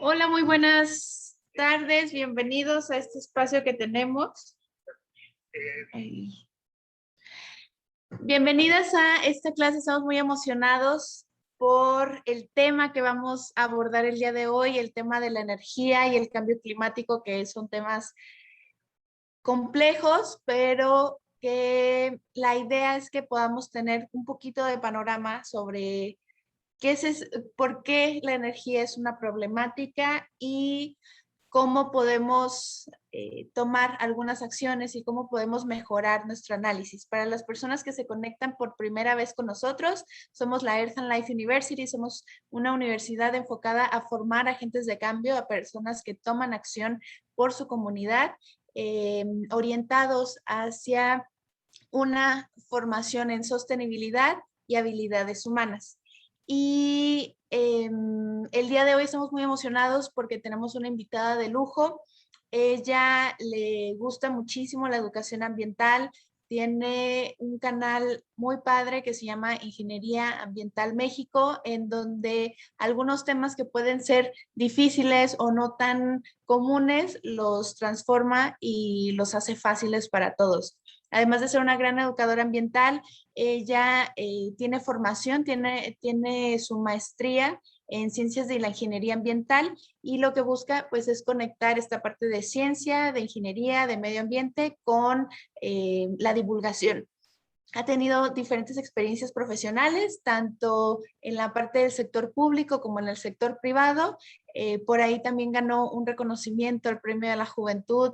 Hola, muy buenas tardes, bienvenidos a este espacio que tenemos. Bienvenidas a esta clase, estamos muy emocionados por el tema que vamos a abordar el día de hoy, el tema de la energía y el cambio climático, que son temas complejos, pero que la idea es que podamos tener un poquito de panorama sobre por qué la energía es una problemática y cómo podemos tomar algunas acciones y cómo podemos mejorar nuestro análisis. Para las personas que se conectan por primera vez con nosotros, somos la Earth and Life University, somos una universidad enfocada a formar agentes de cambio, a personas que toman acción por su comunidad, orientados hacia una formación en sostenibilidad y habilidades humanas. Y el día de hoy estamos muy emocionados porque tenemos una invitada de lujo. Ella le gusta muchísimo la educación ambiental, tiene un canal muy padre que se llama Ingeniería Ambiental México, en donde algunos temas que pueden ser difíciles o no tan comunes los transforma y los hace fáciles para todos. Además de ser una gran educadora ambiental, ella tiene formación, tiene su maestría en ciencias de la ingeniería ambiental y lo que busca pues es conectar esta parte de ciencia, de ingeniería, de medio ambiente con la divulgación. Ha tenido diferentes experiencias profesionales, tanto en la parte del sector público como en el sector privado. Por ahí también ganó un reconocimiento al Premio de la Juventud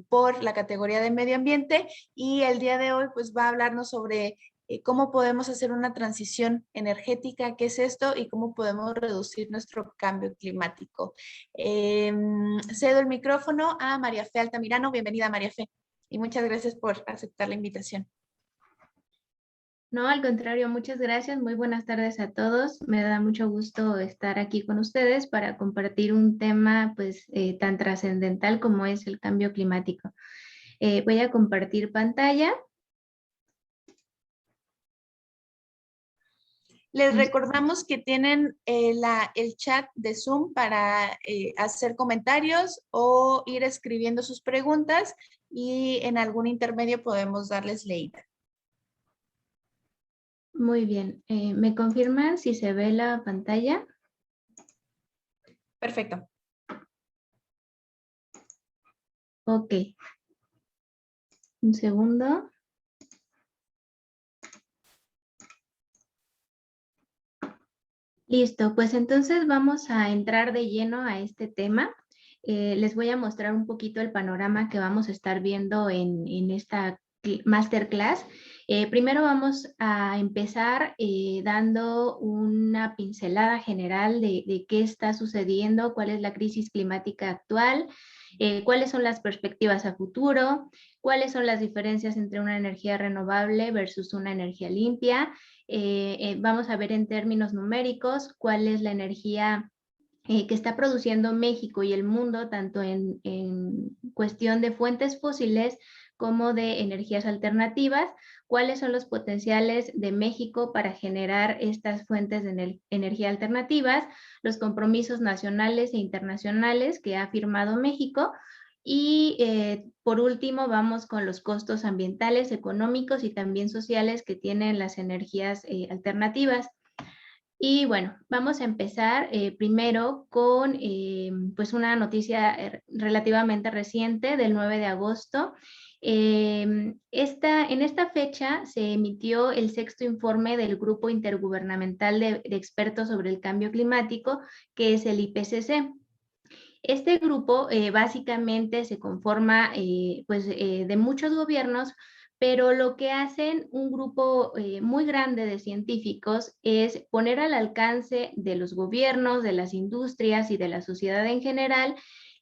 por la categoría de medio ambiente y el día de hoy pues va a hablarnos sobre cómo podemos hacer una transición energética, qué es esto y cómo podemos reducir nuestro cambio climático. Cedo el micrófono a María Fe Altamirano. Bienvenida, María Fe, y muchas gracias por aceptar la invitación. No, al contrario, muchas gracias. Muy buenas tardes a todos. Me da mucho gusto estar aquí con ustedes para compartir un tema pues tan trascendental como es el cambio climático. Voy a compartir pantalla. Les recordamos que tienen el chat de Zoom para hacer comentarios o ir escribiendo sus preguntas y en algún intermedio podemos darles leída. Muy bien. ¿Me confirman si se ve la pantalla? Perfecto. Ok. Un segundo. Listo, pues entonces vamos a entrar de lleno a este tema. Les voy a mostrar un poquito el panorama que vamos a estar viendo en esta masterclass. Primero vamos a empezar dando una pincelada general de qué está sucediendo, cuál es la crisis climática actual, cuáles son las perspectivas a futuro, cuáles son las diferencias entre una energía renovable versus una energía limpia. Vamos a ver en términos numéricos cuál es la energía que está produciendo México y el mundo, tanto en cuestión de fuentes fósiles como de energías alternativas, cuáles son los potenciales de México para generar estas fuentes de energía alternativas, los compromisos nacionales e internacionales que ha firmado México, y por último vamos con los costos ambientales, económicos y también sociales que tienen las energías alternativas. Y bueno, vamos a empezar primero con pues una noticia relativamente reciente del 9 de agosto. En esta fecha se emitió el sexto informe del Grupo Intergubernamental de Expertos sobre el Cambio Climático, que es el IPCC. Este grupo básicamente se conforma de muchos gobiernos, pero lo que hacen un grupo muy grande de científicos es poner al alcance de los gobiernos, de las industrias y de la sociedad en general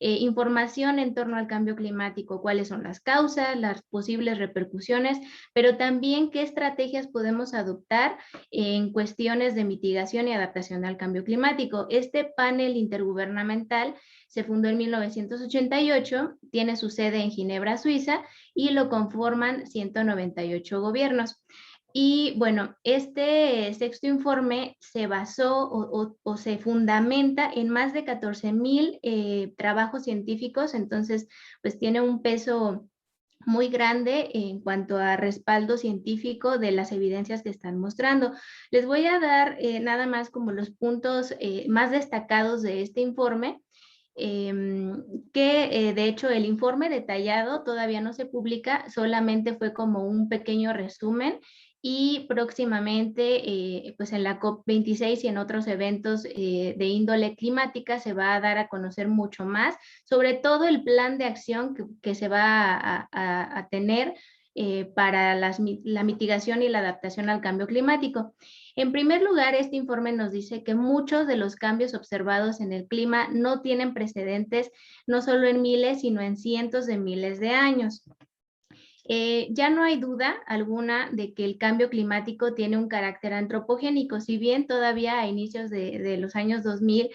información en torno al cambio climático, cuáles son las causas, las posibles repercusiones, pero también qué estrategias podemos adoptar en cuestiones de mitigación y adaptación al cambio climático. Este panel intergubernamental se fundó en 1988, tiene su sede en Ginebra, Suiza, y lo conforman 198 gobiernos. Y bueno, este sexto informe se basó o se fundamenta en más de 14,000 trabajos científicos, entonces pues tiene un peso muy grande en cuanto a respaldo científico de las evidencias que están mostrando. Les voy a dar nada más como los puntos más destacados de este informe, que de hecho el informe detallado todavía no se publica, solamente fue como un pequeño resumen y próximamente pues en la COP26 y en otros eventos de índole climática se va a dar a conocer mucho más, sobre todo el plan de acción que se va a tener para la mitigación y la adaptación al cambio climático. En primer lugar, este informe nos dice que muchos de los cambios observados en el clima no tienen precedentes, no solo en miles, sino en cientos de miles de años. Ya no hay duda alguna de que el cambio climático tiene un carácter antropogénico, si bien todavía a inicios de los años 2000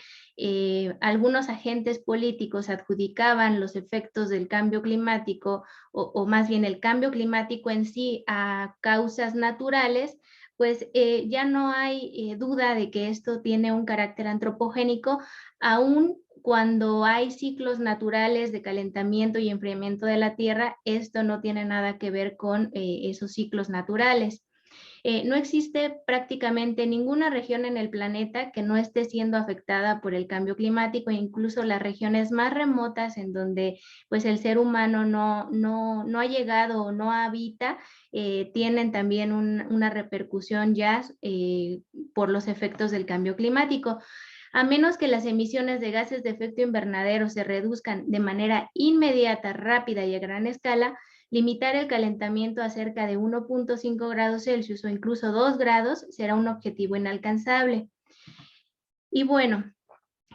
algunos agentes políticos adjudicaban los efectos del cambio climático o más bien el cambio climático en sí a causas naturales, pues ya no hay duda de que esto tiene un carácter antropogénico, aún cuando hay ciclos naturales de calentamiento y enfriamiento de la Tierra. Esto no tiene nada que ver con esos ciclos naturales. No existe prácticamente ninguna región en el planeta que no esté siendo afectada por el cambio climático, incluso las regiones más remotas en donde pues el ser humano no ha llegado o no habita, tienen también una repercusión ya por los efectos del cambio climático. A menos que las emisiones de gases de efecto invernadero se reduzcan de manera inmediata, rápida y a gran escala, limitar el calentamiento a cerca de 1,5 grados Celsius o incluso 2 grados será un objetivo inalcanzable. Y bueno,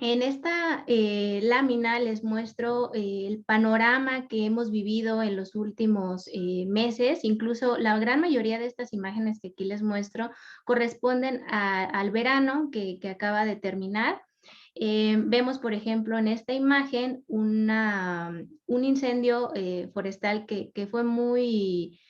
en esta lámina les muestro el panorama que hemos vivido en los últimos meses. Incluso la gran mayoría de estas imágenes que aquí les muestro corresponden al verano que acaba de terminar. Vemos, por ejemplo, en esta imagen un incendio forestal que fue muy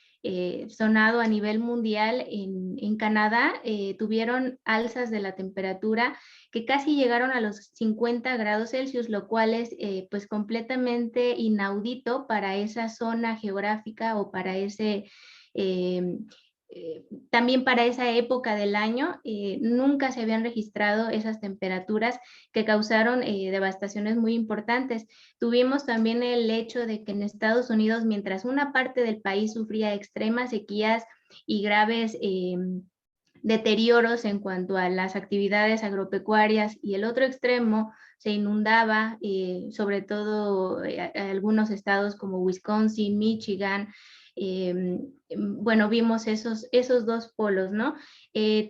sonado a nivel mundial en Canadá. Tuvieron alzas de la temperatura que casi llegaron a los 50 grados Celsius, lo cual es pues completamente inaudito para esa zona geográfica o para ese también para esa época del año. Nunca se habían registrado esas temperaturas que causaron devastaciones muy importantes. Tuvimos también el hecho de que en Estados Unidos, mientras una parte del país sufría extremas sequías y graves deterioros en cuanto a las actividades agropecuarias, y el otro extremo se inundaba, sobre todo algunos estados como Wisconsin, Michigan. Bueno, vimos esos dos polos, ¿no?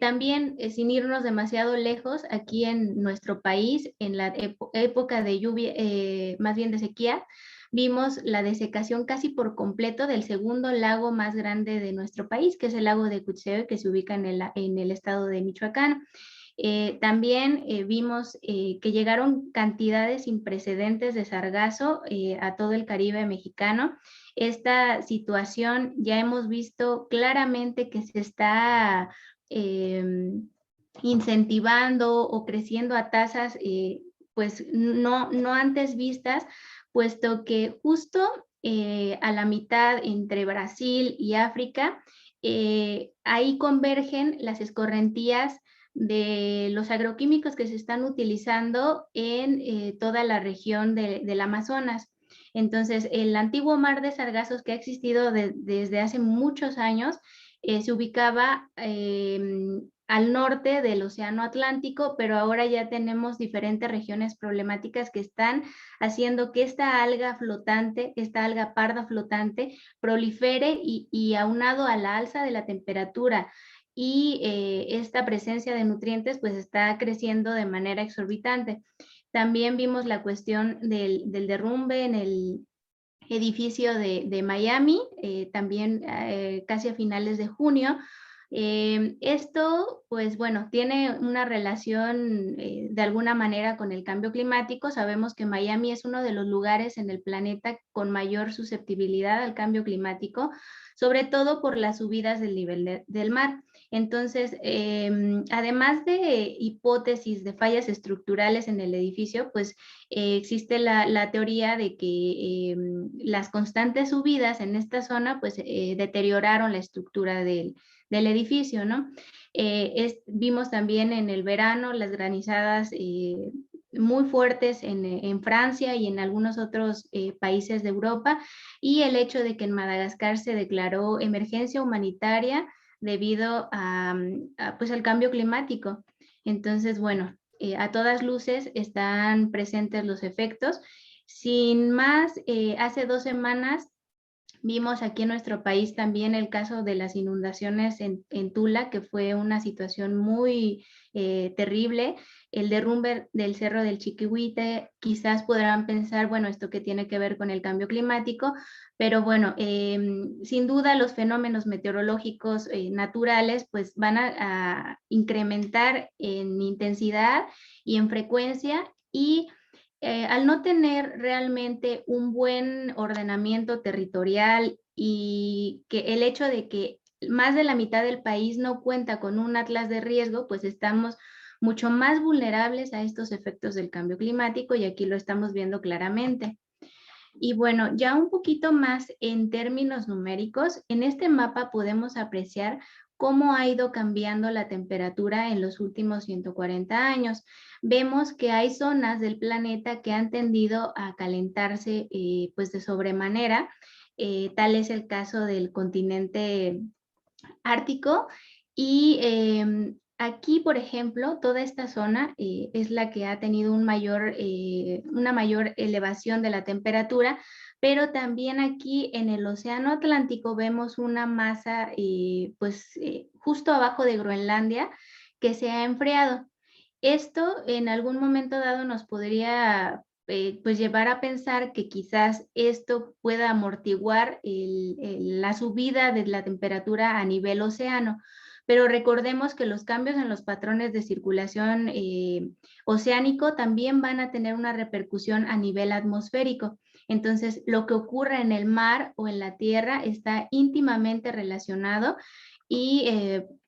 También, sin irnos demasiado lejos, aquí en nuestro país, en la época de lluvia, más bien de sequía, vimos la desecación casi por completo del segundo lago más grande de nuestro país, que es el lago de Cutzeo, que se ubica en el estado de Michoacán. También vimos que llegaron cantidades sin precedentes de sargazo a todo el Caribe mexicano. Esta situación ya hemos visto claramente que se está incentivando o creciendo a tasas pues no antes vistas, puesto que justo a la mitad entre Brasil y África, ahí convergen las escorrentías de los agroquímicos que se están utilizando en toda la región del Amazonas. Entonces, el antiguo mar de sargazos que ha existido desde hace muchos años se ubicaba al norte del Océano Atlántico, pero ahora ya tenemos diferentes regiones problemáticas que están haciendo que esta alga flotante, esta alga parda flotante, prolifere y aunado a la alza de la temperatura y esta presencia de nutrientes pues está creciendo de manera exorbitante. También vimos la cuestión del derrumbe en el edificio de Miami, también casi a finales de junio. Esto, pues bueno, tiene una relación de alguna manera con el cambio climático. Sabemos que Miami es uno de los lugares en el planeta con mayor susceptibilidad al cambio climático, sobre todo por las subidas del nivel del mar. Entonces, además de hipótesis de fallas estructurales en el edificio, pues existe la teoría de que las constantes subidas en esta zona pues deterioraron la estructura del edificio, ¿no? Vimos también en el verano las granizadas muy fuertes en Francia y en algunos otros países de Europa, y el hecho de que en Madagascar se declaró emergencia humanitaria debido pues al cambio climático. Entonces, bueno, a todas luces están presentes los efectos. Sin más, hace 2 semanas vimos aquí en nuestro país también el caso de las inundaciones en Tula, que fue una situación muy terrible. El derrumbe del Cerro del Chiquihuite, quizás podrán pensar, bueno, esto que tiene que ver con el cambio climático, pero bueno, sin duda los fenómenos meteorológicos naturales pues van a incrementar en intensidad y en frecuencia, y al no tener realmente un buen ordenamiento territorial y que el hecho de que más de la mitad del país no cuenta con un atlas de riesgo, pues estamos mucho más vulnerables a estos efectos del cambio climático, y aquí lo estamos viendo claramente. Y bueno, ya un poquito más en términos numéricos, en este mapa podemos apreciar cómo ha ido cambiando la temperatura en los últimos 140 años. Vemos que hay zonas del planeta que han tendido a calentarse pues de sobremanera. Tal es el caso del continente ártico, y aquí, por ejemplo, toda esta zona es la que ha tenido una mayor elevación de la temperatura, pero también aquí en el Océano Atlántico vemos una masa pues justo abajo de Groenlandia que se ha enfriado. Esto en algún momento dado nos podría pues llevar a pensar que quizás esto pueda amortiguar la subida de la temperatura a nivel océano. Pero recordemos que los cambios en los patrones de circulación oceánico también van a tener una repercusión a nivel atmosférico. Entonces, lo que ocurre en el mar o en la tierra está íntimamente relacionado, y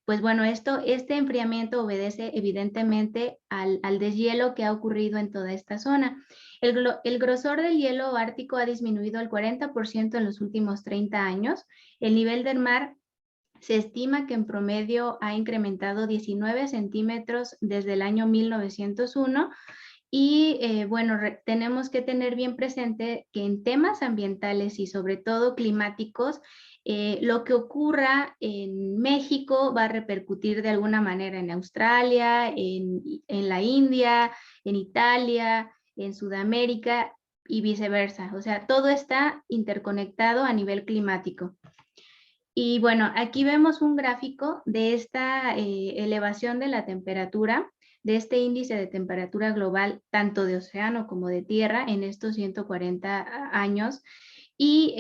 pues bueno, este enfriamiento obedece evidentemente al deshielo que ha ocurrido en toda esta zona. El grosor del hielo ártico ha disminuido al 40% en los últimos 30 años. El nivel del mar se estima que en promedio ha incrementado 19 centímetros desde el año 1901. Y bueno, tenemos que tener bien presente que en temas ambientales y sobre todo climáticos, lo que ocurra en México va a repercutir de alguna manera en Australia, en la India, en Italia, en Sudamérica y viceversa. O sea, todo está interconectado a nivel climático. Y bueno, aquí vemos un gráfico de esta elevación de la temperatura, de este índice de temperatura global, tanto de océano como de tierra, en estos 140 años. Y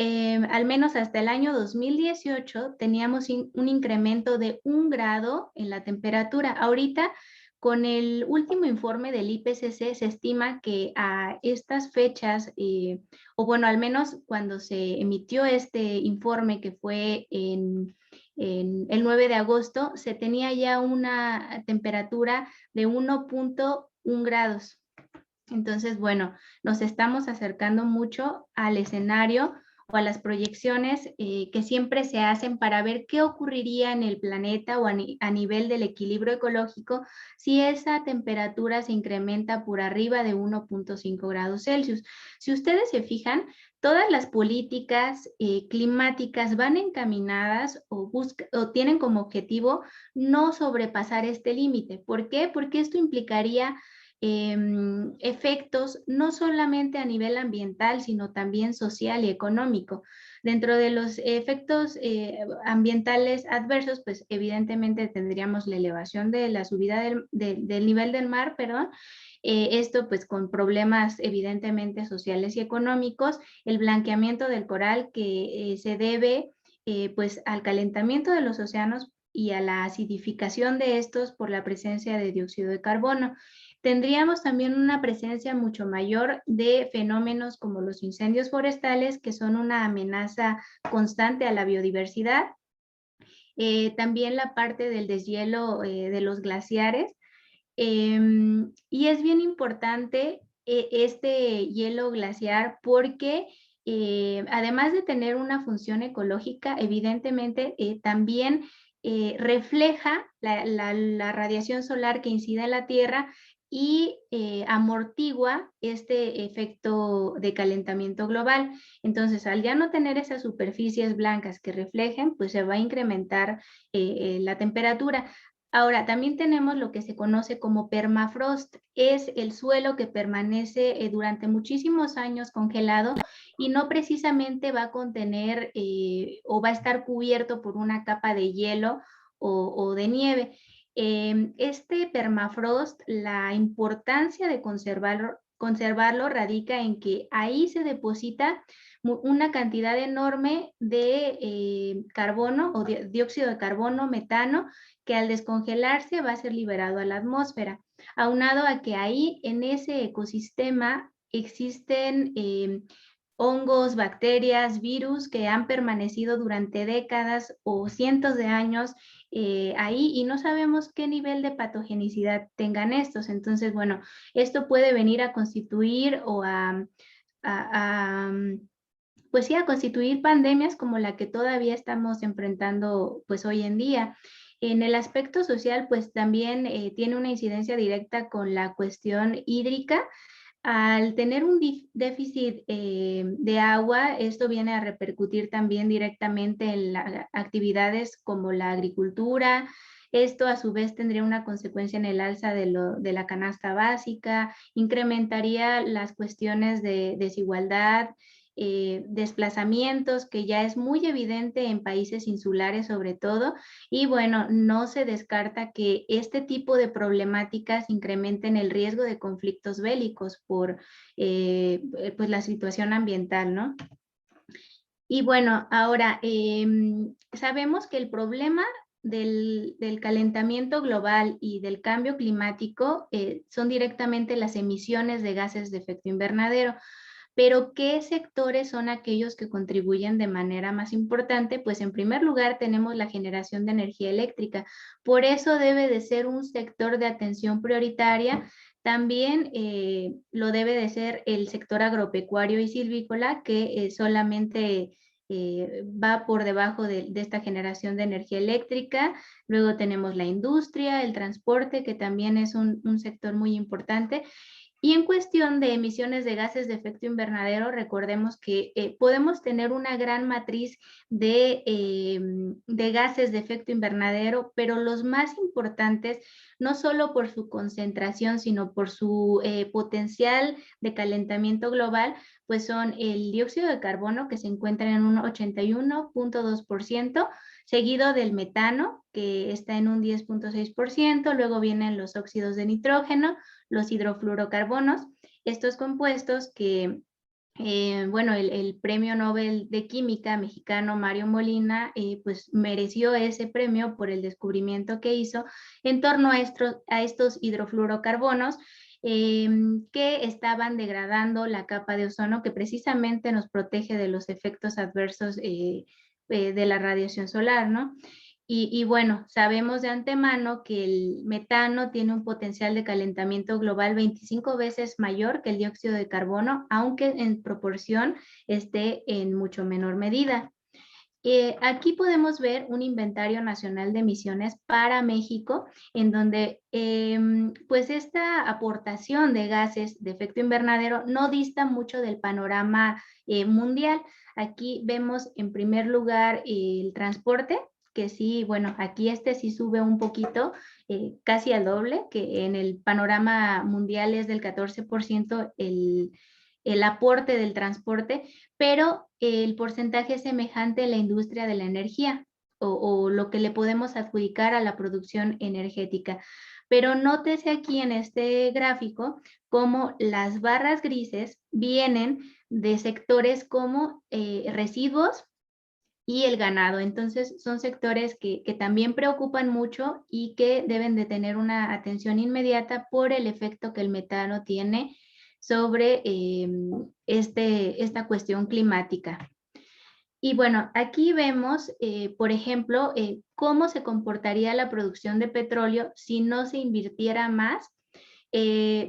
al menos hasta el año 2018 teníamos un incremento de 1 grado en la temperatura. Ahorita, con el último informe del IPCC, se estima que a estas fechas, o bueno, al menos cuando se emitió este informe, que fue en el 9 de agosto, se tenía ya una temperatura de 1.1 grados. Entonces, bueno, nos estamos acercando mucho al escenario o a las proyecciones que siempre se hacen para ver qué ocurriría en el planeta o a nivel del equilibrio ecológico si esa temperatura se incrementa por arriba de 1.5 grados Celsius. Si ustedes se fijan, todas las políticas climáticas van encaminadas o tienen como objetivo no sobrepasar este límite. ¿Por qué? Porque esto implicaría efectos no solamente a nivel ambiental, sino también social y económico. Dentro de los efectos ambientales adversos, pues evidentemente tendríamos la elevación de la subida del nivel del mar, perdón, esto pues con problemas evidentemente sociales y económicos, el blanqueamiento del coral que se debe pues al calentamiento de los océanos y a la acidificación de estos por la presencia de dióxido de carbono. Tendríamos también una presencia mucho mayor de fenómenos como los incendios forestales, que son una amenaza constante a la biodiversidad. También la parte del deshielo de los glaciares. Y es bien importante este hielo glaciar porque además de tener una función ecológica, evidentemente también refleja la radiación solar que incide en la Tierra y amortigua este efecto de calentamiento global. Entonces, al ya no tener esas superficies blancas que reflejen, pues se va a incrementar la temperatura. Ahora, también tenemos lo que se conoce como permafrost. Es el suelo que permanece durante muchísimos años congelado y no precisamente va a contener o va a estar cubierto por una capa de hielo o de nieve. Este permafrost, la importancia de conservarlo radica en que ahí se deposita una cantidad enorme de carbono o dióxido de carbono, metano, que al descongelarse va a ser liberado a la atmósfera. Aunado a que ahí en ese ecosistema existen hongos, bacterias, virus que han permanecido durante décadas o cientos de años ahí y no sabemos qué nivel de patogenicidad tengan estos. Entonces, bueno, esto puede venir a constituir o pues sí, a constituir pandemias como la que todavía estamos enfrentando pues hoy en día. En el aspecto social, pues también tiene una incidencia directa con la cuestión hídrica. Al tener un déficit de agua, esto viene a repercutir también directamente en actividades como la agricultura. Esto a su vez tendría una consecuencia en el alza de la canasta básica, incrementaría las cuestiones de desigualdad, desplazamientos, que ya es muy evidente en países insulares sobre todo, y bueno, no se descarta que este tipo de problemáticas incrementen el riesgo de conflictos bélicos por pues la situación ambiental, ¿no? Y bueno, ahora sabemos que el problema del calentamiento global y del cambio climático son directamente las emisiones de gases de efecto invernadero. Pero, ¿qué sectores son aquellos que contribuyen de manera más importante? Pues en primer lugar tenemos la generación de energía eléctrica. Por eso debe de ser un sector de atención prioritaria. También lo debe de ser el sector agropecuario y silvícola, que solamente va por debajo de esta generación de energía eléctrica. Luego tenemos la industria, el transporte, que también es un sector muy importante. Y en cuestión de emisiones de gases de efecto invernadero, recordemos que podemos tener una gran matriz de gases de efecto invernadero, pero los más importantes, no solo por su concentración, sino por su potencial de calentamiento global, pues son el dióxido de carbono, que se encuentra en un 81.2%, seguido del metano, que está en un 10.6%, luego vienen los óxidos de nitrógeno, los hidrofluorocarbonos, estos compuestos que, bueno, el premio Nobel de Química mexicano Mario Molina, pues mereció ese premio por el descubrimiento que hizo en torno a estos hidrofluorocarbonos, que estaban degradando la capa de ozono que precisamente nos protege de los efectos adversos de la radiación solar, ¿no? Y bueno, sabemos de antemano que el metano tiene un potencial de calentamiento global 25 veces mayor que el dióxido de carbono, aunque en proporción esté en mucho menor medida. Aquí podemos ver un inventario nacional de emisiones para México, en donde pues esta aportación de gases de efecto invernadero no dista mucho del panorama mundial. Aquí vemos en primer lugar el transporte, que sí, bueno, aquí sí sube un poquito, casi al doble, que en el panorama mundial es del 14% el aporte del transporte, pero el porcentaje es semejante en la industria de la energía o lo que le podemos adjudicar a la producción energética. Pero nótese aquí en este gráfico cómo las barras grises vienen de sectores como residuos y el ganado. Entonces son sectores que también preocupan mucho y que deben de tener una atención inmediata por el efecto que el metano tiene sobre esta cuestión climática. Y bueno, aquí vemos, por ejemplo, cómo se comportaría la producción de petróleo si no se invirtiera más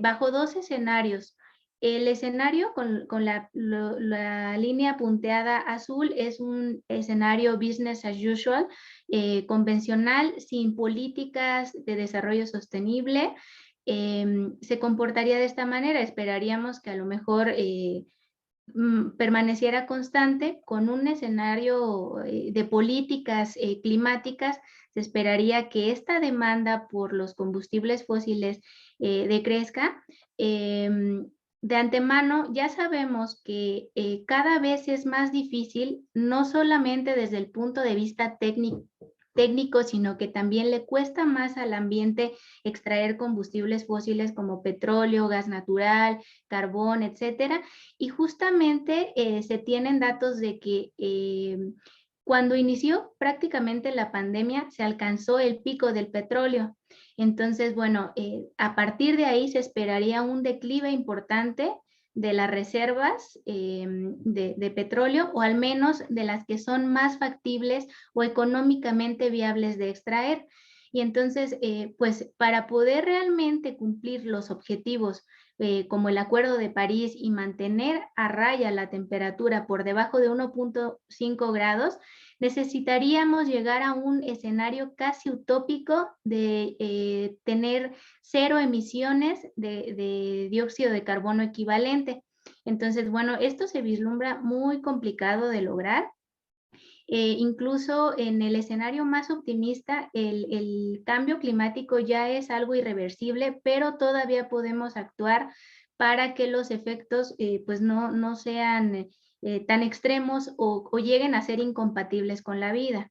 bajo dos escenarios. El escenario con la línea punteada azul es un escenario business as usual, convencional, sin políticas de desarrollo sostenible. Se comportaría de esta manera. Esperaríamos que a lo mejor permaneciera constante con un escenario de políticas climáticas. Se esperaría que esta demanda por los combustibles fósiles decrezca. De antemano ya sabemos que cada vez es más difícil, no solamente desde el punto de vista técnico, sino que también le cuesta más al ambiente extraer combustibles fósiles como petróleo, gas natural, carbón, etcétera. Y justamente se tienen datos de que cuando inició prácticamente la pandemia se alcanzó el pico del petróleo. Entonces, bueno, a partir de ahí se esperaría un declive importante de las reservas de petróleo, o al menos de las que son más factibles o económicamente viables de extraer. Y entonces, pues para poder realmente cumplir los objetivos como el Acuerdo de París y mantener a raya la temperatura por debajo de 1.5 grados, necesitaríamos llegar a un escenario casi utópico de tener cero emisiones de dióxido de carbono equivalente. Entonces, bueno, esto se vislumbra muy complicado de lograr. Incluso en el escenario más optimista, el cambio climático ya es algo irreversible, pero todavía podemos actuar para que los efectos pues no sean tan extremos o lleguen a ser incompatibles con la vida.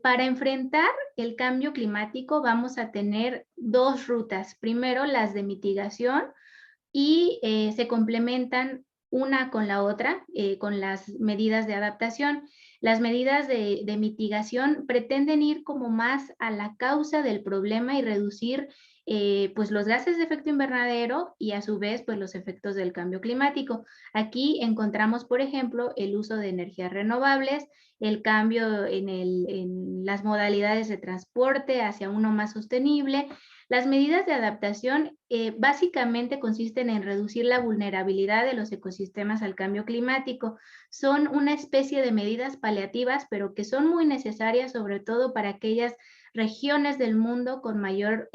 Para enfrentar el cambio climático vamos a tener dos rutas. Primero, las de mitigación, y se complementan una con la otra, con las medidas de adaptación. Las medidas de mitigación pretenden ir como más a la causa del problema y reducir pues los gases de efecto invernadero y a su vez pues los efectos del cambio climático. Aquí encontramos, por ejemplo, el uso de energías renovables, el cambio en las modalidades de transporte hacia uno más sostenible. Las medidas de adaptación básicamente consisten en reducir la vulnerabilidad de los ecosistemas al cambio climático. Son una especie de medidas paliativas, pero que son muy necesarias, sobre todo para aquellas regiones del mundo con mayor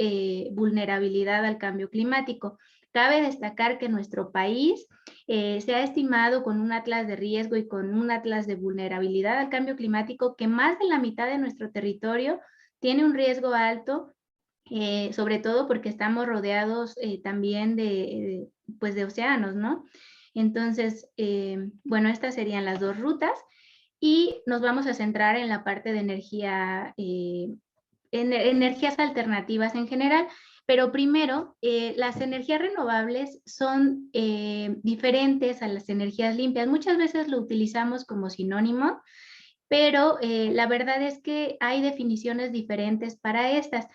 vulnerabilidad al cambio climático. Cabe destacar que nuestro país se ha estimado con un atlas de riesgo y con un atlas de vulnerabilidad al cambio climático que más de la mitad de nuestro territorio tiene un riesgo alto, sobre todo porque estamos rodeados también pues de océanos, ¿no? Entonces, bueno, estas serían las dos rutas y nos vamos a centrar en la parte de energía, energías alternativas en general. Pero primero, las energías renovables son diferentes a las energías limpias. Muchas veces lo utilizamos como sinónimo, pero la verdad es que hay definiciones diferentes para estas.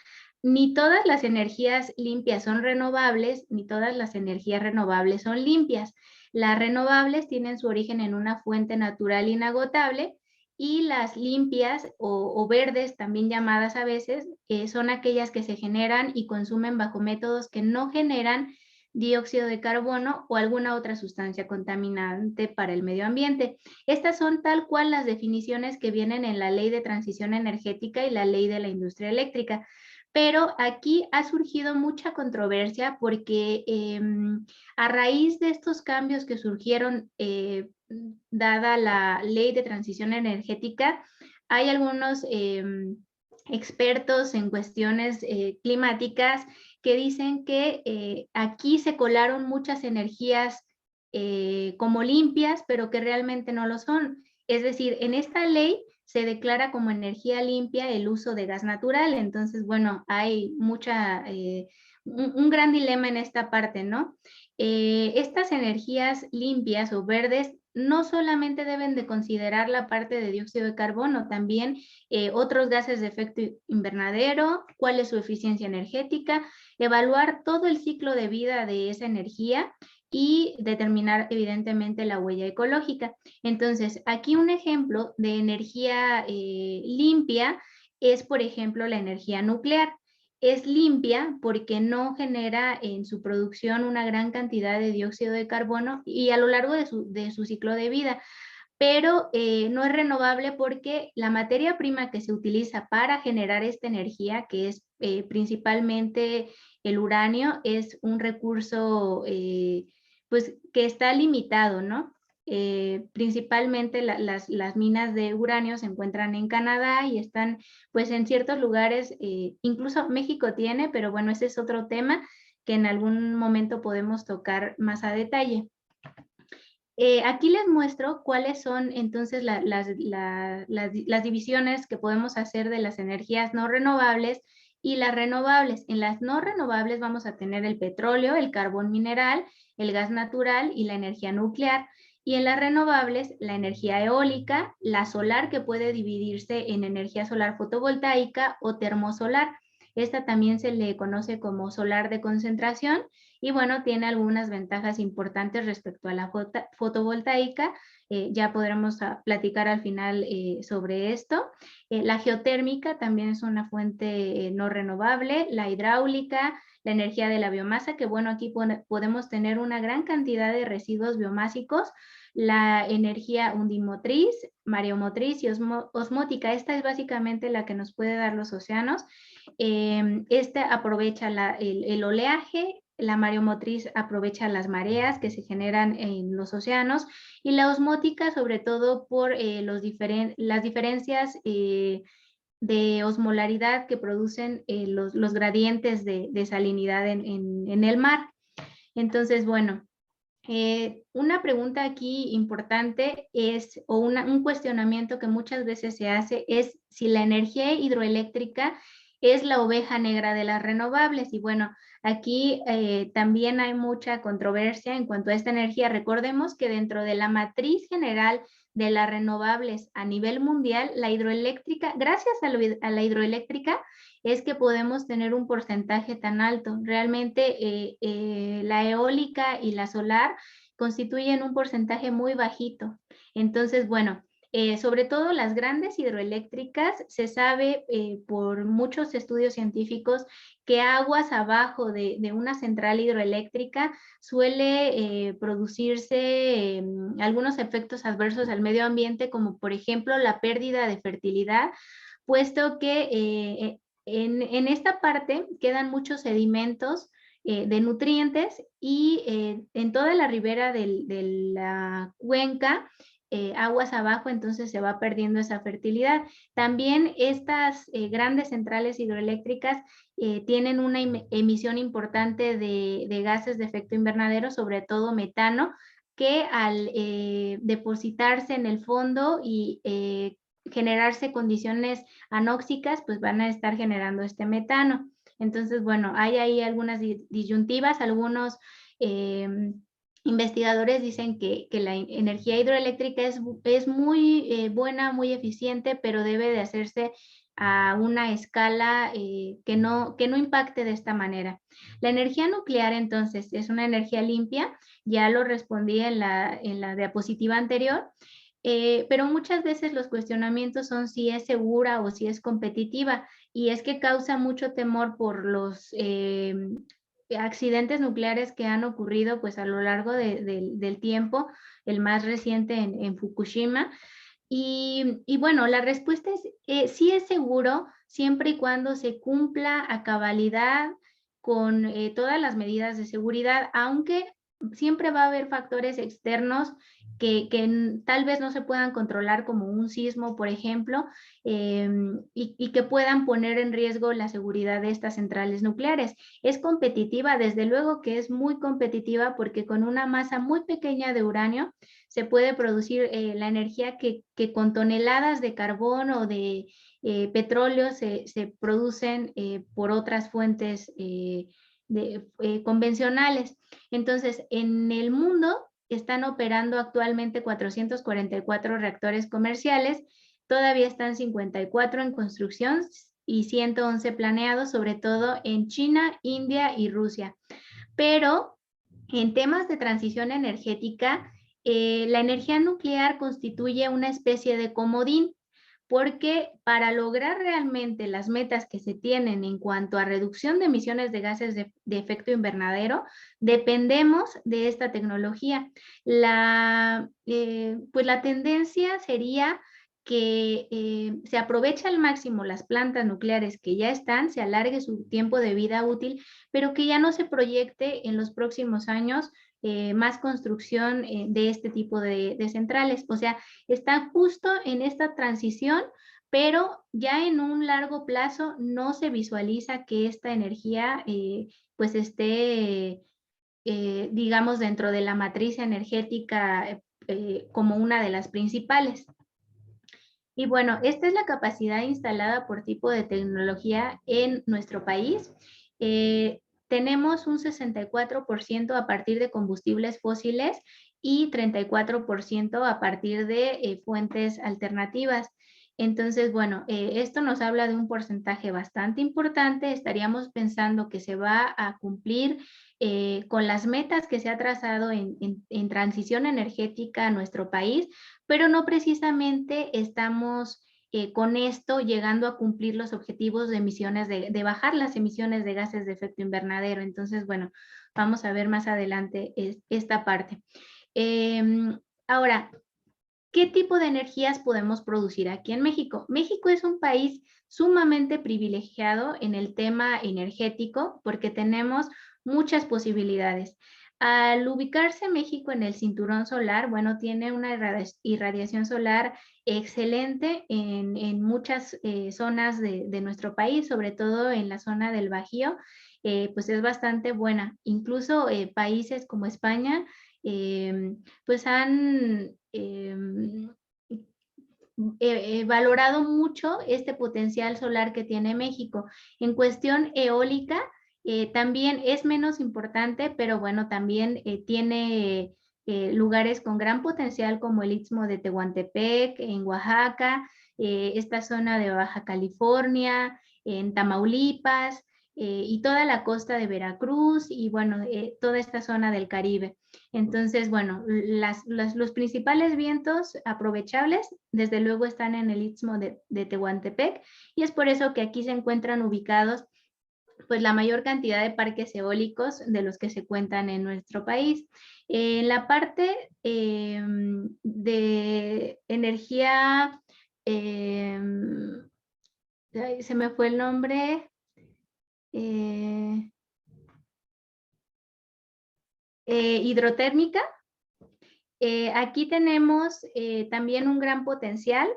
Ni todas las energías limpias son renovables, ni todas las energías renovables son limpias. Las renovables tienen su origen en una fuente natural inagotable y las limpias o verdes, también llamadas a veces, son aquellas que se generan y consumen bajo métodos que no generan dióxido de carbono o alguna otra sustancia contaminante para el medio ambiente. Estas son tal cual las definiciones que vienen en la Ley de Transición Energética y la Ley de la Industria Eléctrica. Pero aquí ha surgido mucha controversia porque a raíz de estos cambios que surgieron dada la Ley de Transición Energética, hay algunos expertos en cuestiones climáticas que dicen que aquí se colaron muchas energías como limpias, pero que realmente no lo son. Es decir, en esta ley se declara como energía limpia el uso de gas natural. Entonces, bueno, hay un gran dilema en esta parte, ¿no? Estas energías limpias o verdes no solamente deben de considerar la parte de dióxido de carbono, también otros gases de efecto invernadero, cuál es su eficiencia energética, evaluar todo el ciclo de vida de esa energía y determinar evidentemente la huella ecológica. Entonces, aquí un ejemplo de energía limpia es, por ejemplo, la energía nuclear. Es limpia porque no genera en su producción una gran cantidad de dióxido de carbono y a lo largo de su ciclo de vida, pero no es renovable porque la materia prima que se utiliza para generar esta energía, que es principalmente el uranio, es un recurso pues que está limitado, ¿no? Principalmente las minas de uranio se encuentran en Canadá y están pues en ciertos lugares, incluso México tiene, pero bueno, ese es otro tema que en algún momento podemos tocar más a detalle. Aquí les muestro cuáles son entonces las divisiones que podemos hacer de las energías no renovables y las renovables. En las no renovables vamos a tener el petróleo, el carbón mineral, el gas natural y la energía nuclear. Y en las renovables, la energía eólica, la solar, que puede dividirse en energía solar fotovoltaica o termosolar. Esta también se le conoce como solar de concentración y bueno, tiene algunas ventajas importantes respecto a la fotovoltaica. Ya podremos platicar al final sobre esto. La geotérmica también es una fuente no renovable, la hidráulica, la energía de la biomasa, que bueno, aquí podemos tener una gran cantidad de residuos biomásicos, la energía undimotriz, mareomotriz y osmótica. Esta es básicamente la que nos puede dar los océanos. Esta aprovecha el oleaje, la mareomotriz aprovecha las mareas que se generan en los océanos y la osmótica sobre todo por las diferencias de osmolaridad que producen los gradientes de salinidad en el mar. Entonces, bueno, una pregunta aquí importante es, o un cuestionamiento que muchas veces se hace es si la energía hidroeléctrica es la oveja negra de las renovables. Y bueno, aquí también hay mucha controversia en cuanto a esta energía. Recordemos que dentro de la matriz general de las renovables a nivel mundial, la hidroeléctrica, gracias a la hidroeléctrica, es que podemos tener un porcentaje tan alto. Realmente la eólica y la solar constituyen un porcentaje muy bajito. Entonces, bueno, sobre todo las grandes hidroeléctricas, se sabe por muchos estudios científicos que aguas abajo de una central hidroeléctrica suele producirse algunos efectos adversos al medio ambiente, como por ejemplo la pérdida de fertilidad, puesto que en esta parte quedan muchos sedimentos de nutrientes y en toda la ribera de la cuenca, aguas abajo, entonces se va perdiendo esa fertilidad. También estas grandes centrales hidroeléctricas tienen una emisión importante de gases de efecto invernadero, sobre todo metano, que al depositarse en el fondo y generarse condiciones anóxicas, pues van a estar generando este metano. Entonces, bueno, hay ahí algunas disyuntivas, algunos investigadores dicen que la energía hidroeléctrica es muy buena, muy eficiente, pero debe de hacerse a una escala que no impacte de esta manera. La energía nuclear, entonces, es una energía limpia, ya lo respondí en la diapositiva anterior. pero muchas veces los cuestionamientos son si es segura o si es competitiva, y es que causa mucho temor por los accidentes nucleares que han ocurrido pues a lo largo del tiempo, el más reciente en Fukushima. Y bueno, la respuesta es sí es seguro siempre y cuando se cumpla a cabalidad con todas las medidas de seguridad, aunque siempre va a haber factores externos que tal vez no se puedan controlar, como un sismo, por ejemplo, y que puedan poner en riesgo la seguridad de estas centrales nucleares. Es competitiva, desde luego que es muy competitiva, porque con una masa muy pequeña de uranio se puede producir la energía que con toneladas de carbón o de petróleo se producen por otras fuentes convencionales. Entonces, en el mundo están operando actualmente 444 reactores comerciales, todavía están 54 en construcción y 111 planeados, sobre todo en China, India y Rusia. Pero en temas de transición energética, la energía nuclear constituye una especie de comodín, porque para lograr realmente las metas que se tienen en cuanto a reducción de emisiones de gases de efecto invernadero, dependemos de esta tecnología. Pues la tendencia sería que se aproveche al máximo las plantas nucleares que ya están, se alargue su tiempo de vida útil, pero que ya no se proyecte en los próximos años más construcción de este tipo de centrales. O sea, está justo en esta transición, pero ya en un largo plazo no se visualiza que esta energía pues esté, digamos, dentro de la matriz energética como una de las principales. Y bueno, esta es la capacidad instalada por tipo de tecnología en nuestro país. Tenemos un 64% a partir de combustibles fósiles y 34% a partir de fuentes alternativas. Entonces, bueno, esto nos habla de un porcentaje bastante importante. Estaríamos pensando que se va a cumplir con las metas que se ha trazado en transición energética a nuestro país, pero no precisamente estamos con esto llegando a cumplir los objetivos de emisiones, de bajar las emisiones de gases de efecto invernadero. Entonces, bueno, vamos a ver más adelante esta parte. Ahora, ¿qué tipo de energías podemos producir aquí en México? México es un país sumamente privilegiado en el tema energético porque tenemos muchas posibilidades. Al ubicarse México en el cinturón solar, bueno, tiene una irradiación solar excelente en muchas zonas de nuestro país, sobre todo en la zona del Bajío, pues es bastante buena. Incluso países como España, pues han valorado mucho este potencial solar que tiene México. En cuestión eólica, también es menos importante, pero bueno, también tiene lugares con gran potencial como el Istmo de Tehuantepec, en Oaxaca, esta zona de Baja California, en Tamaulipas, y toda la costa de Veracruz y bueno, toda esta zona del Caribe. Entonces, bueno, los principales vientos aprovechables, desde luego, están en el Istmo de Tehuantepec, y es por eso que aquí se encuentran ubicados pues la mayor cantidad de parques eólicos de los que se cuentan en nuestro país. En la parte de energía, se me fue el nombre, hidrotérmica. Aquí tenemos también un gran potencial,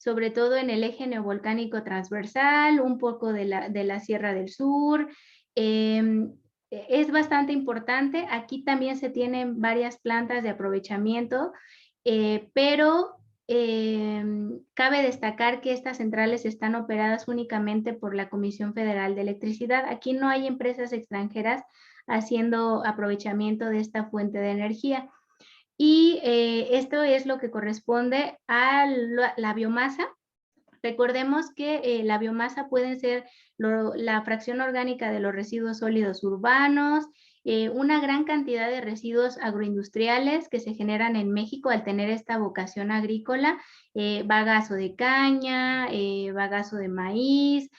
sobre todo en el eje neovolcánico transversal, un poco de la Sierra del Sur. Es bastante importante. Aquí también se tienen varias plantas de aprovechamiento, pero cabe destacar que estas centrales están operadas únicamente por la Comisión Federal de Electricidad. Aquí no hay empresas extranjeras haciendo aprovechamiento de esta fuente de energía. Y esto es lo que corresponde a la biomasa. Recordemos que la biomasa puede ser la fracción orgánica de los residuos sólidos urbanos, una gran cantidad de residuos agroindustriales que se generan en México al tener esta vocación agrícola, bagazo de caña, bagazo de maíz,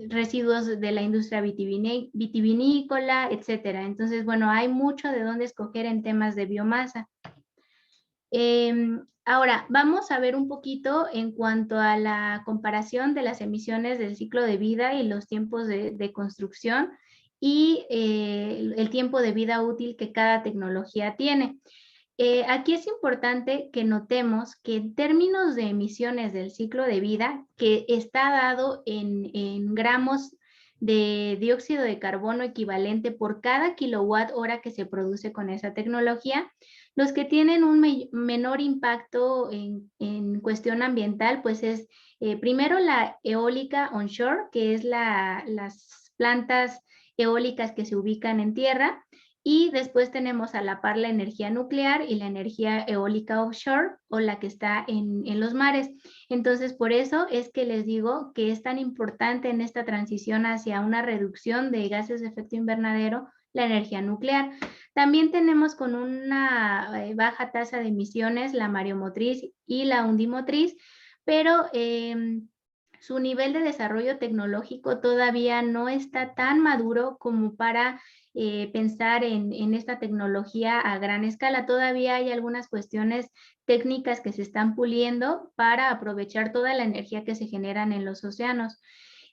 residuos de la industria vitivinícola, etcétera. Entonces, bueno, hay mucho de dónde escoger en temas de biomasa. Ahora, vamos a ver un poquito en cuanto a la comparación de las emisiones del ciclo de vida y los tiempos de construcción y el tiempo de vida útil que cada tecnología tiene. Aquí es importante que notemos que en términos de emisiones del ciclo de vida, que está dado en gramos de dióxido de carbono equivalente por cada kilowatt hora que se produce con esa tecnología, los que tienen un menor impacto en cuestión ambiental, pues es primero la eólica onshore, que es las plantas eólicas que se ubican en tierra, y después tenemos a la par la energía nuclear y la energía eólica offshore o la que está en los mares. Entonces, por eso es que les digo que es tan importante en esta transición hacia una reducción de gases de efecto invernadero la energía nuclear. También tenemos con una baja tasa de emisiones la mareomotriz y la undimotriz, pero su nivel de desarrollo tecnológico todavía no está tan maduro como para pensar en esta tecnología a gran escala. Todavía hay algunas cuestiones técnicas que se están puliendo para aprovechar toda la energía que se generan en los océanos.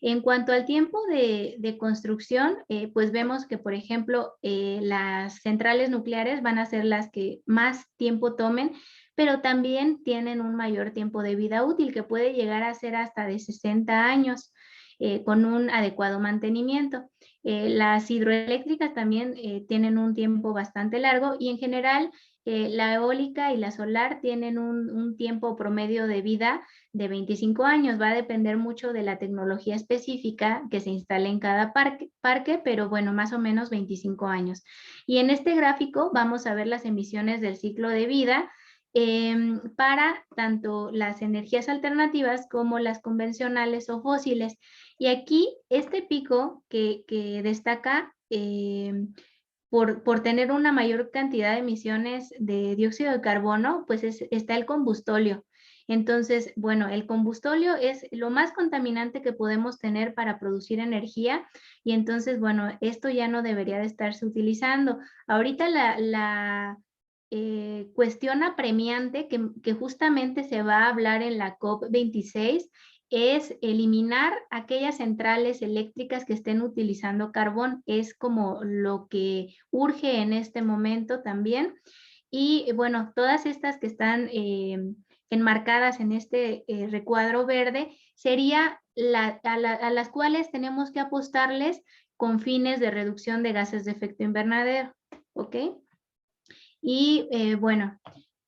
En cuanto al tiempo de construcción, pues vemos que, por ejemplo, las centrales nucleares van a ser las que más tiempo tomen, pero también tienen un mayor tiempo de vida útil que puede llegar a ser hasta de 60 años con un adecuado mantenimiento. Las hidroeléctricas también tienen un tiempo bastante largo y en general la eólica y la solar tienen un tiempo promedio de vida de 25 años. Va a depender mucho de la tecnología específica que se instale en cada parque, pero bueno, más o menos 25 años. Y en este gráfico vamos a ver las emisiones del ciclo de vida para tanto las energías alternativas como las convencionales o fósiles. Y aquí este pico que destaca por tener una mayor cantidad de emisiones de dióxido de carbono, pues está el combustóleo. Entonces, bueno, el combustóleo es lo más contaminante que podemos tener para producir energía y entonces, bueno, esto ya no debería de estarse utilizando. Ahorita la cuestión apremiante que justamente se va a hablar en la COP26 es eliminar aquellas centrales eléctricas que estén utilizando carbón. Es como lo que urge en este momento también. Y bueno, todas estas que están enmarcadas en este recuadro verde, sería a las cuales tenemos que apostarles con fines de reducción de gases de efecto invernadero. ¿Ok? Y bueno,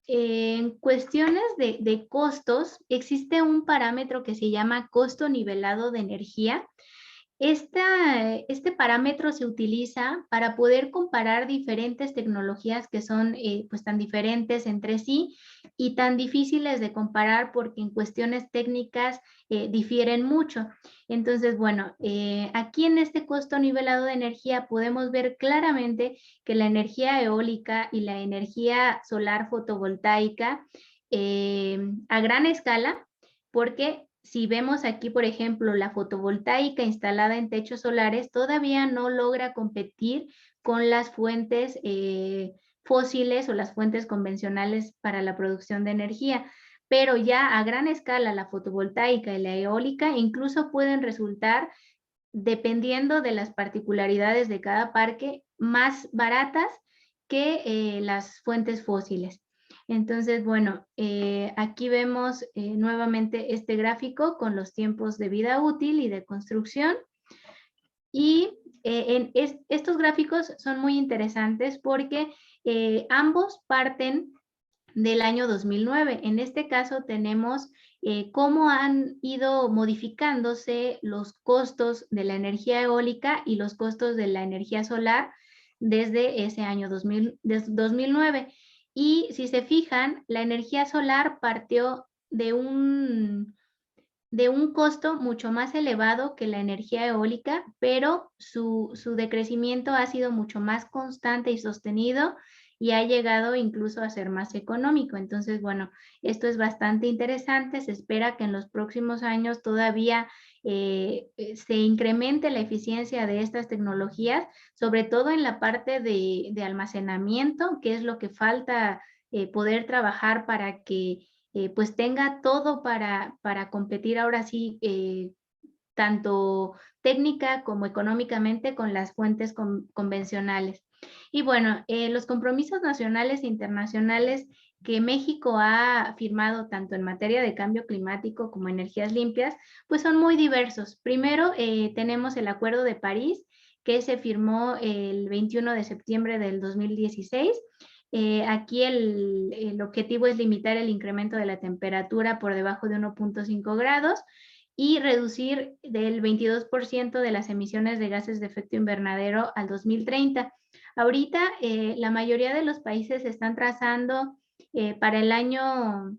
en cuestiones de costos, existe un parámetro que se llama costo nivelado de energía. Este parámetro se utiliza para poder comparar diferentes tecnologías que son pues tan diferentes entre sí y tan difíciles de comparar porque en cuestiones técnicas difieren mucho. Entonces, bueno, aquí en este costo nivelado de energía podemos ver claramente que la energía eólica y la energía solar fotovoltaica a gran escala, porque si vemos aquí, por ejemplo, la fotovoltaica instalada en techos solares todavía no logra competir con las fuentes fósiles o las fuentes convencionales para la producción de energía, pero ya a gran escala la fotovoltaica y la eólica incluso pueden resultar, dependiendo de las particularidades de cada parque, más baratas que las fuentes fósiles. Entonces, bueno, aquí vemos nuevamente este gráfico con los tiempos de vida útil y de construcción. Y estos gráficos son muy interesantes porque ambos parten del año 2009. En este caso tenemos cómo han ido modificándose los costos de la energía eólica y los costos de la energía solar desde ese año 2009. Y si se fijan, la energía solar partió de de un costo mucho más elevado que la energía eólica, pero su decrecimiento ha sido mucho más constante y sostenido y ha llegado incluso a ser más económico. Entonces, bueno, esto es bastante interesante. Se espera que en los próximos años todavía se incremente la eficiencia de estas tecnologías, sobre todo en la parte de almacenamiento, que es lo que falta poder trabajar para que pues tenga todo para competir ahora sí, tanto técnica como económicamente con las fuentes convencionales. Y bueno, los compromisos nacionales e internacionales que México ha firmado tanto en materia de cambio climático como energías limpias, pues son muy diversos. Primero, tenemos el Acuerdo de París, que se firmó el 21 de septiembre del 2016. Aquí el objetivo es limitar el incremento de la temperatura por debajo de 1.5 grados y reducir del 22% de las emisiones de gases de efecto invernadero al 2030. Ahorita la mayoría de los países están trazando para el año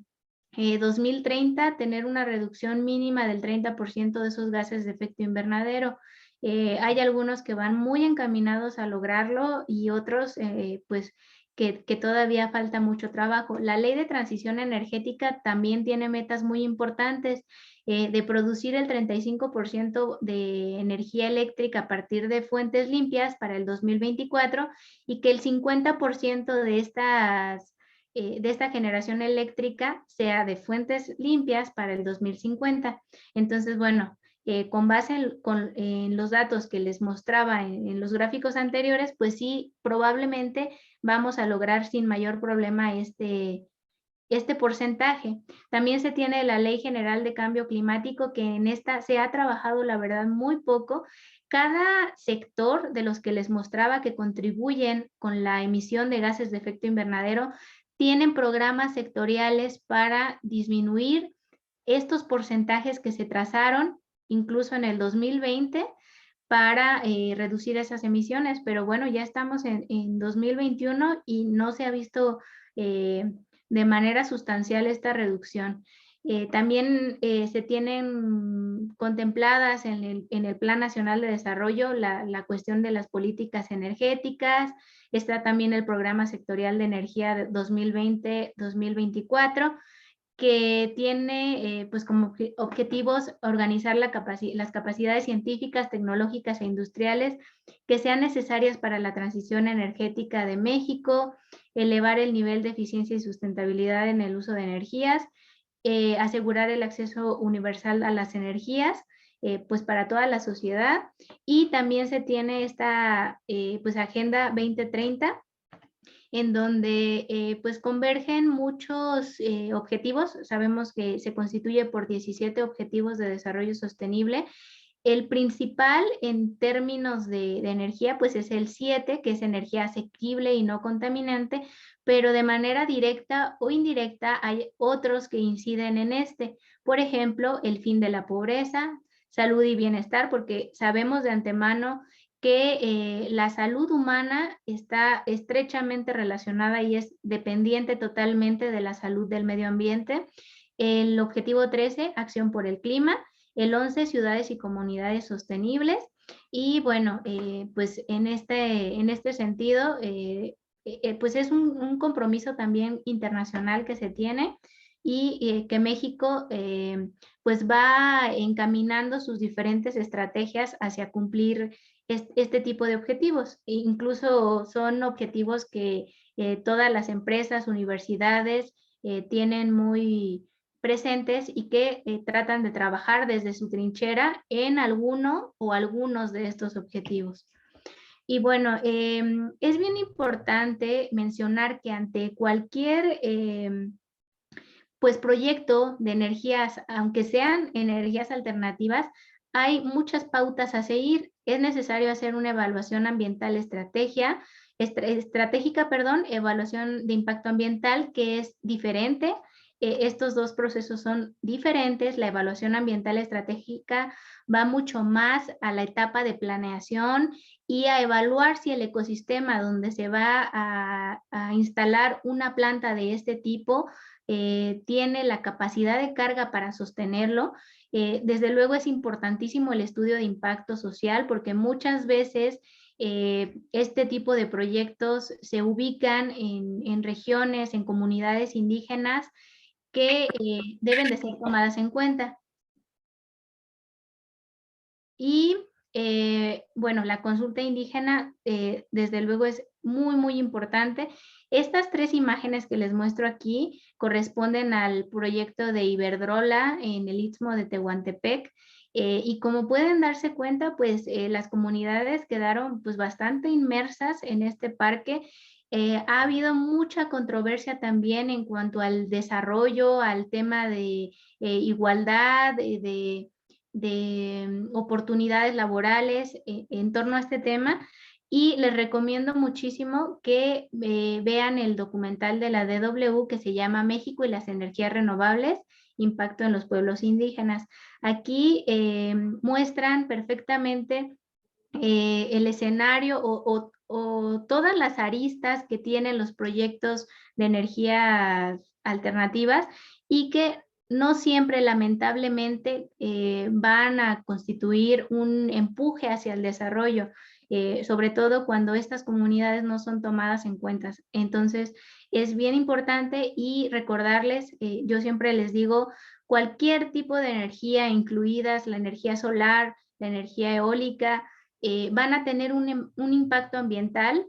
2030 tener una reducción mínima del 30% de esos gases de efecto invernadero. Hay algunos que van muy encaminados a lograrlo y otros pues que todavía falta mucho trabajo. La ley de transición energética también tiene metas muy importantes de producir el 35% de energía eléctrica a partir de fuentes limpias para el 2024 y que el 50% de esta generación eléctrica sea de fuentes limpias para el 2050. Entonces, bueno, con base en los datos que les mostraba en los gráficos anteriores, pues sí, probablemente vamos a lograr sin mayor problema este porcentaje. También se tiene la Ley General de Cambio Climático, que en esta se ha trabajado, la verdad, muy poco. Cada sector de los que les mostraba que contribuyen con la emisión de gases de efecto invernadero tienen programas sectoriales para disminuir estos porcentajes que se trazaron incluso en el 2020 para reducir esas emisiones, pero bueno, ya estamos en 2021 y no se ha visto de manera sustancial esta reducción. También se tienen contempladas en el Plan Nacional de Desarrollo la cuestión de las políticas energéticas, está también el Programa Sectorial de Energía 2020-2024, que tiene pues como objetivos organizar las capacidades científicas, tecnológicas e industriales que sean necesarias para la transición energética de México, elevar el nivel de eficiencia y sustentabilidad en el uso de energías, asegurar el acceso universal a las energías, pues para toda la sociedad, y también se tiene esta pues Agenda 2030, en donde pues convergen muchos objetivos. Sabemos que se constituye por 17 objetivos de desarrollo sostenible. El principal en términos de energía pues es el 7, que es energía asequible y no contaminante, pero de manera directa o indirecta hay otros que inciden en este. Por ejemplo, el fin de la pobreza, salud y bienestar, porque sabemos de antemano que la salud humana está estrechamente relacionada y es dependiente totalmente de la salud del medio ambiente. El objetivo 13, acción por el clima. El 11, ciudades y comunidades sostenibles. Y bueno, pues en este sentido, pues es un compromiso también internacional que se tiene y que México pues va encaminando sus diferentes estrategias hacia cumplir este tipo de objetivos. E incluso son objetivos que todas las empresas, universidades tienen muy presentes y que tratan de trabajar desde su trinchera en alguno o algunos de estos objetivos. Y bueno, es bien importante mencionar que ante cualquier pues proyecto de energías, aunque sean energías alternativas, hay muchas pautas a seguir. Es necesario hacer una evaluación ambiental estratégica, perdón, evaluación de impacto ambiental, que es diferente. Estos dos procesos son diferentes. La evaluación ambiental estratégica va mucho más a la etapa de planeación y a evaluar si el ecosistema donde se va a instalar una planta de este tipo tiene la capacidad de carga para sostenerlo. Desde luego es importantísimo el estudio de impacto social, porque muchas veces este tipo de proyectos se ubican en regiones, en comunidades indígenas que deben de ser tomadas en cuenta. Y bueno, la consulta indígena desde luego es muy, muy importante. Estas 3 imágenes que les muestro aquí corresponden al proyecto de Iberdrola en el Istmo de Tehuantepec. Y como pueden darse cuenta, pues las comunidades quedaron pues bastante inmersas en este parque. Ha habido mucha controversia también en cuanto al desarrollo, al tema de igualdad, de oportunidades laborales en torno a este tema, y les recomiendo muchísimo que vean el documental de la DW que se llama México y las energías renovables, impacto en los pueblos indígenas. Aquí muestran perfectamente el escenario o todas las aristas que tienen los proyectos de energías alternativas y que no siempre, lamentablemente, van a constituir un empuje hacia el desarrollo, sobre todo cuando estas comunidades no son tomadas en cuenta. Entonces, es bien importante y recordarles, yo siempre les digo, cualquier tipo de energía, incluidas la energía solar, la energía eólica, van a tener un impacto ambiental,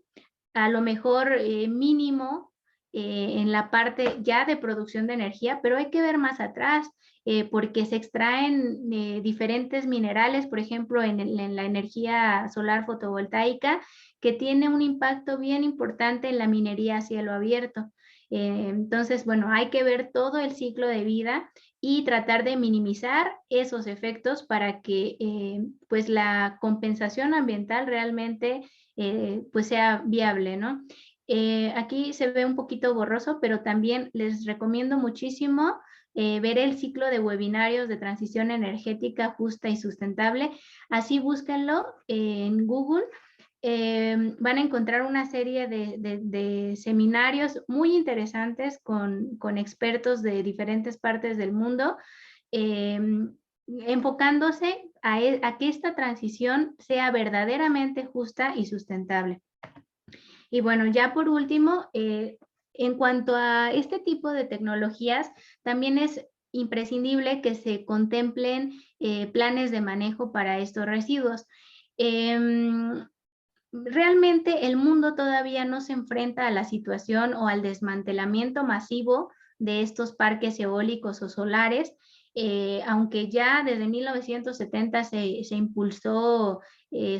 a lo mejor mínimo en la parte ya de producción de energía, pero hay que ver más atrás, porque se extraen diferentes minerales, por ejemplo, en la energía solar fotovoltaica, que tiene un impacto bien importante en la minería a cielo abierto. Entonces, bueno, hay que ver todo el ciclo de vida y tratar de minimizar esos efectos para que pues la compensación ambiental realmente pues sea viable, ¿no? Aquí se ve un poquito borroso, pero también les recomiendo muchísimo ver el ciclo de webinarios de transición energética justa y sustentable. Así búsquenlo en Google. Van a encontrar una serie de seminarios muy interesantes con expertos de diferentes partes del mundo, enfocándose a que esta transición sea verdaderamente justa y sustentable. Y bueno, ya por último, en cuanto a este tipo de tecnologías, también es imprescindible que se contemplen planes de manejo para estos residuos. Realmente el mundo todavía no se enfrenta a la situación o al desmantelamiento masivo de estos parques eólicos o solares, aunque ya desde 1970 se impulsó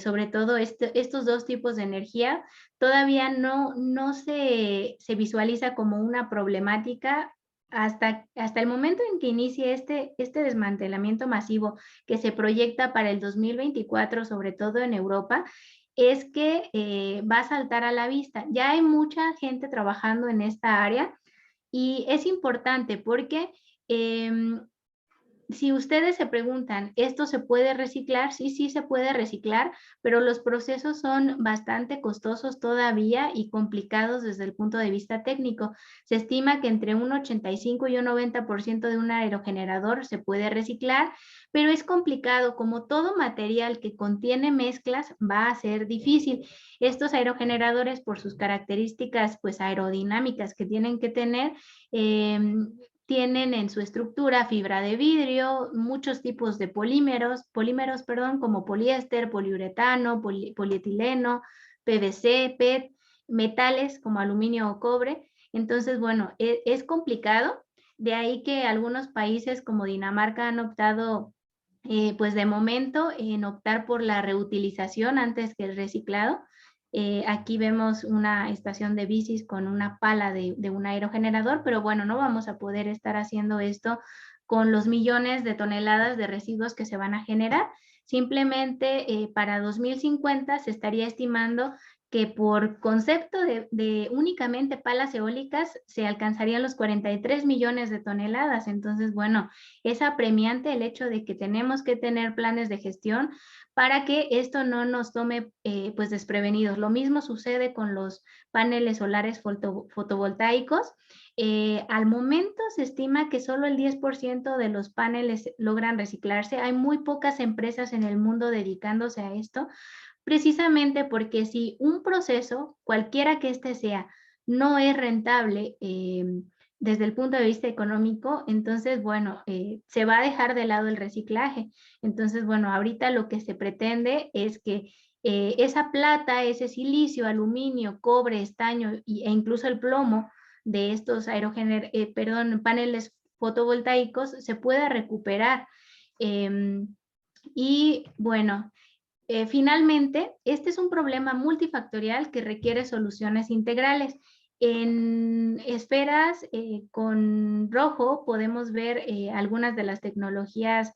sobre todo estos 2 tipos de energía, todavía no se visualiza como una problemática hasta el momento en que inicie este desmantelamiento masivo que se proyecta para el 2024, sobre todo en Europa, es que va a saltar a la vista. Ya hay mucha gente trabajando en esta área y es importante porque si ustedes se preguntan, ¿esto se puede reciclar? Sí, sí se puede reciclar, pero los procesos son bastante costosos todavía y complicados desde el punto de vista técnico. Se estima que entre un 85 y un 90% de un aerogenerador se puede reciclar, pero es complicado. Como todo material que contiene mezclas, va a ser difícil. Estos aerogeneradores, por sus características pues aerodinámicas que tienen que tener, tienen en su estructura fibra de vidrio, muchos tipos de polímeros, como poliéster, poliuretano, polietileno, PVC, PET, metales como aluminio o cobre. Entonces, bueno, es complicado. De ahí que algunos países como Dinamarca han optado, pues de momento, en optar por la reutilización antes que el reciclado. Aquí vemos una estación de bicis con una pala de un aerogenerador, pero bueno, no vamos a poder estar haciendo esto con los millones de toneladas de residuos que se van a generar. Simplemente para 2050 se estaría estimando que por concepto de únicamente palas eólicas se alcanzarían los 43 millones de toneladas. Entonces, bueno, es apremiante el hecho de que tenemos que tener planes de gestión para que esto no nos tome pues desprevenidos. Lo mismo sucede con los paneles solares fotovoltaicos. Al momento se estima que solo el 10% de los paneles logran reciclarse. Hay muy pocas empresas en el mundo dedicándose a esto, precisamente porque si un proceso, cualquiera que éste sea, no es rentable desde el punto de vista económico, entonces, bueno, se va a dejar de lado el reciclaje. Entonces, bueno, ahorita lo que se pretende es que esa plata, ese silicio, aluminio, cobre, estaño e incluso el plomo de estos paneles fotovoltaicos se pueda recuperar. Y bueno, finalmente, este es un problema multifactorial que requiere soluciones integrales. En esferas con rojo podemos ver algunas de las tecnologías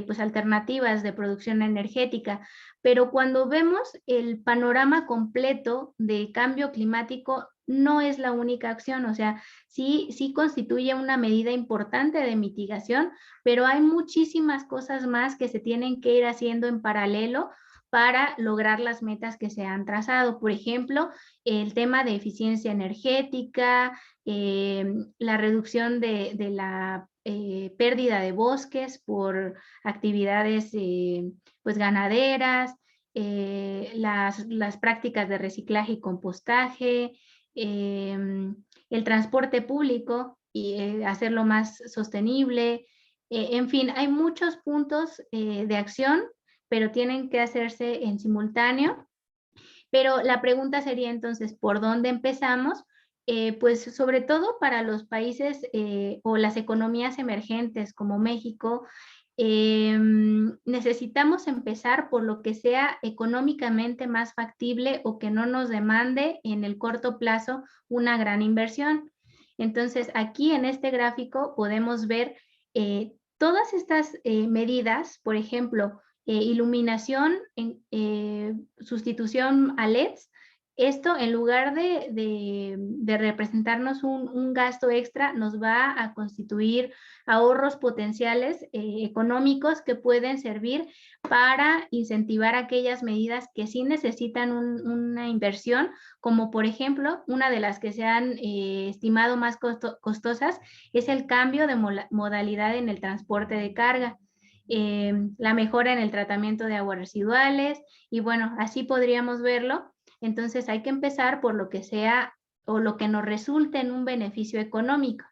pues alternativas de producción energética, pero cuando vemos el panorama completo de cambio climático, no es la única acción, o sea, sí constituye una medida importante de mitigación, pero hay muchísimas cosas más que se tienen que ir haciendo en paralelo para lograr las metas que se han trazado. Por ejemplo, el tema de eficiencia energética, la reducción de la pérdida de bosques por actividades pues ganaderas, las prácticas de reciclaje y compostaje, el transporte público y hacerlo más sostenible. En fin, hay muchos puntos de acción, pero tienen que hacerse en simultáneo. Pero la pregunta sería entonces, ¿por dónde empezamos? Pues sobre todo para los países o las economías emergentes como México, necesitamos empezar por lo que sea económicamente más factible o que no nos demande en el corto plazo una gran inversión. Entonces, aquí en este gráfico podemos ver todas estas medidas, por ejemplo, iluminación, sustitución a LEDs. Esto, en lugar de representarnos un gasto extra, nos va a constituir ahorros potenciales económicos que pueden servir para incentivar aquellas medidas que sí necesitan una inversión, como por ejemplo, una de las que se han estimado más costosas es el cambio de modalidad en el transporte de carga. La mejora en el tratamiento de aguas residuales y bueno, así podríamos verlo. Entonces hay que empezar por lo que sea o lo que nos resulte en un beneficio económico.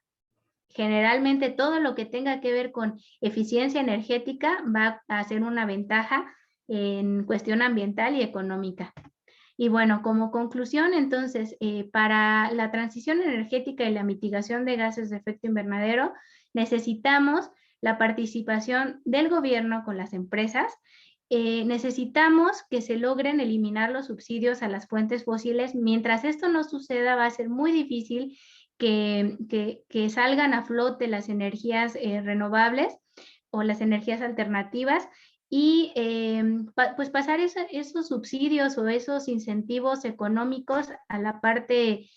Generalmente todo lo que tenga que ver con eficiencia energética va a ser una ventaja en cuestión ambiental y económica. Y bueno, como conclusión, entonces, para la transición energética y la mitigación de gases de efecto invernadero, necesitamos la participación del gobierno con las empresas. Necesitamos que se logren eliminar los subsidios a las fuentes fósiles. Mientras esto no suceda, va a ser muy difícil que salgan a flote las energías renovables o las energías alternativas y pues pasar esos subsidios o esos incentivos económicos a la parte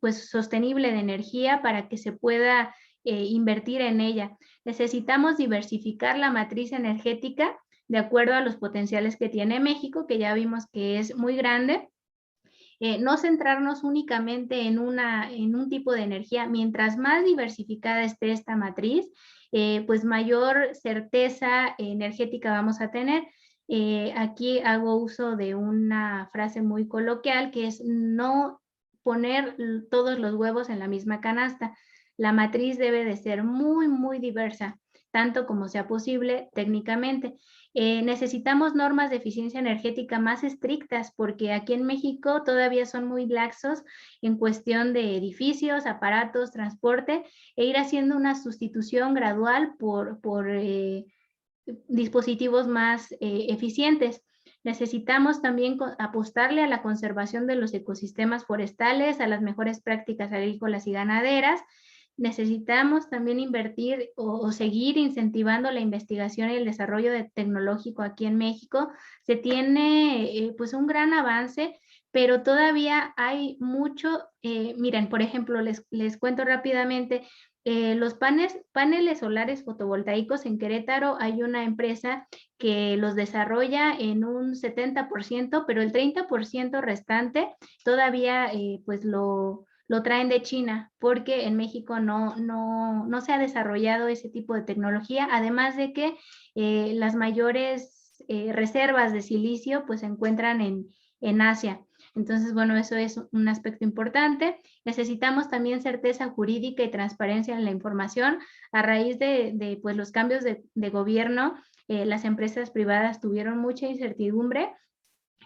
pues sostenible de energía para que se pueda invertir en ella. Necesitamos diversificar la matriz energética de acuerdo a los potenciales que tiene México, que ya vimos que es muy grande. No centrarnos únicamente en un tipo de energía. Mientras más diversificada esté esta matriz, pues mayor certeza energética vamos a tener. Aquí hago uso de una frase muy coloquial que es no poner todos los huevos en la misma canasta. La matriz debe de ser muy, muy diversa, tanto como sea posible técnicamente. Necesitamos normas de eficiencia energética más estrictas porque aquí en México todavía son muy laxos en cuestión de edificios, aparatos, transporte e ir haciendo una sustitución gradual por dispositivos más eficientes. Necesitamos también apostarle a la conservación de los ecosistemas forestales, a las mejores prácticas agrícolas y ganaderas. necesitamos también invertir o seguir incentivando la investigación y el desarrollo tecnológico aquí en México. Se tiene pues un gran avance, pero todavía hay mucho. Miren, por ejemplo, les cuento rápidamente, los paneles solares fotovoltaicos en Querétaro, hay una empresa que los desarrolla en un 70%, pero el 30% restante todavía pues lo traen de China, porque en México no se ha desarrollado ese tipo de tecnología, además de que las mayores reservas de silicio pues se encuentran en Asia. Entonces, bueno, eso es un aspecto importante. Necesitamos también certeza jurídica y transparencia en la información. A raíz de pues, los cambios de gobierno, las empresas privadas tuvieron mucha incertidumbre.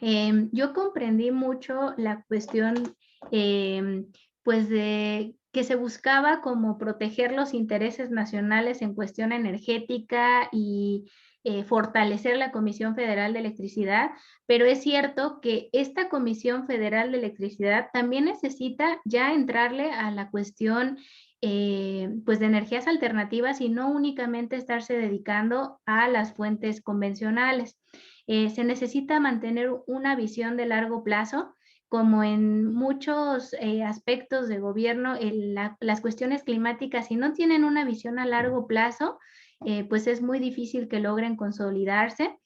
Yo comprendí mucho la cuestión pues de que se buscaba como proteger los intereses nacionales en cuestión energética y fortalecer la Comisión Federal de Electricidad, pero es cierto que esta Comisión Federal de Electricidad también necesita ya entrarle a la cuestión pues de energías alternativas y no únicamente estarse dedicando a las fuentes convencionales. Se necesita mantener una visión de largo plazo, como en muchos aspectos de gobierno, las cuestiones climáticas, si no tienen una visión a largo plazo, pues es muy difícil que logren consolidarse.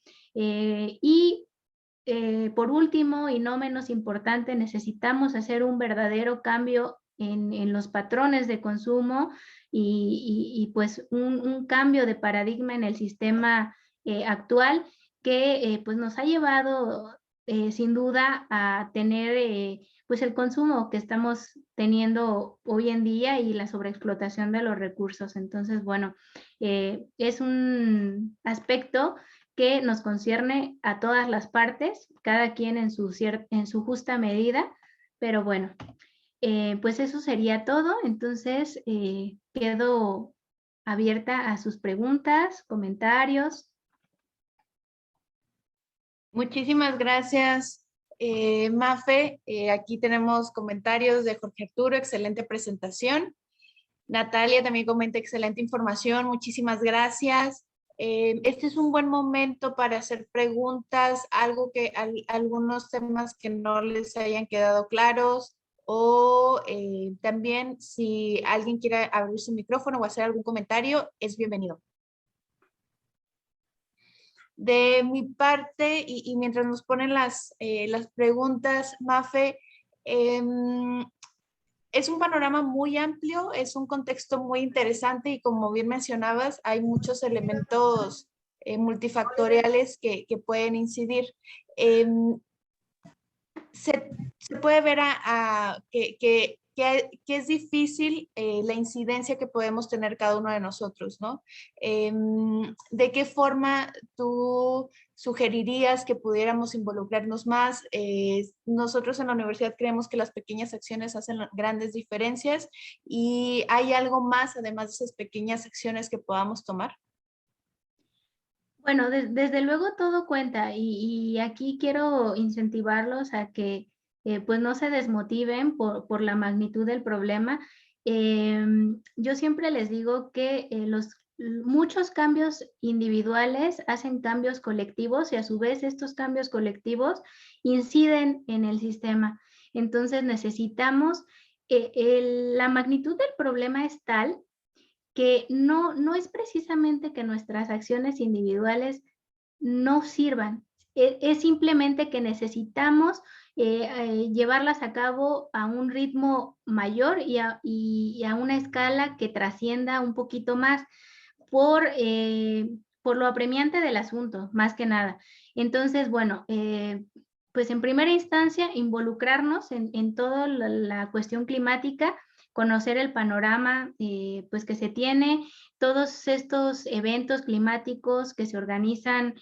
Por último, y no menos importante, necesitamos hacer un verdadero cambio en los patrones de consumo y pues un cambio de paradigma en el sistema actual que pues nos ha llevado sin duda a tener pues el consumo que estamos teniendo hoy en día y la sobreexplotación de los recursos. Entonces, bueno, es un aspecto que nos concierne a todas las partes, cada quien en su justa medida, pero bueno, pues eso sería todo. Entonces, quedo abierta a sus preguntas, comentarios. Muchísimas gracias, Mafe. Aquí tenemos comentarios de Jorge Arturo, excelente presentación. Natalia también comenta excelente información, muchísimas gracias. Este es un buen momento para hacer preguntas, algunos temas que no les hayan quedado claros o también si alguien quiere abrir su micrófono o hacer algún comentario, es bienvenido. De mi parte, y mientras nos ponen las preguntas, Mafe, es un panorama muy amplio, es un contexto muy interesante y como bien mencionabas, hay muchos elementos multifactoriales que pueden incidir. Se puede ver que es difícil la incidencia que podemos tener cada uno de nosotros, ¿no? ¿De qué forma tú sugerirías que pudiéramos involucrarnos más? Nosotros en la universidad creemos que las pequeñas acciones hacen grandes diferencias y ¿hay algo más además de esas pequeñas acciones que podamos tomar? Bueno, desde luego todo cuenta y aquí quiero incentivarlos a que pues no se desmotiven por la magnitud del problema. Yo siempre les digo que muchos cambios individuales hacen cambios colectivos y a su vez estos cambios colectivos inciden en el sistema. Entonces necesitamos, la magnitud del problema es tal que no es precisamente que nuestras acciones individuales no sirvan, es simplemente que necesitamos llevarlas a cabo a un ritmo mayor y a una escala que trascienda un poquito más por lo apremiante del asunto, más que nada. Entonces, bueno, pues en primera instancia, involucrarnos en toda la cuestión climática, conocer el panorama pues que se tiene, todos estos eventos climáticos que se organizan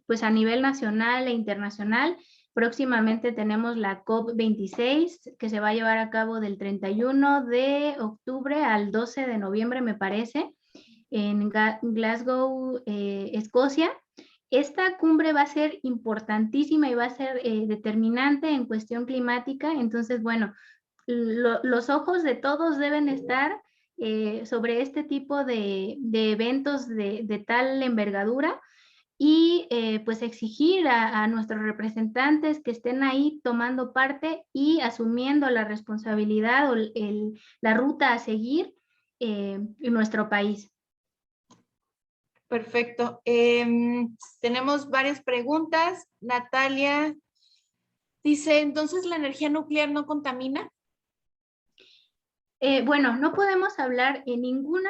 pues a nivel nacional e internacional. Próximamente tenemos la COP26 que se va a llevar a cabo del 31 de octubre al 12 de noviembre, me parece, en Glasgow, Escocia. Esta cumbre va a ser importantísima y va a ser determinante en cuestión climática. Entonces, bueno, los ojos de todos deben estar sobre este tipo de eventos de tal envergadura y pues exigir a nuestros representantes que estén ahí tomando parte y asumiendo la responsabilidad o la ruta a seguir en nuestro país. Perfecto. Tenemos varias preguntas. Natalia dice, ¿entonces la energía nuclear no contamina? Bueno, no podemos hablar en ningún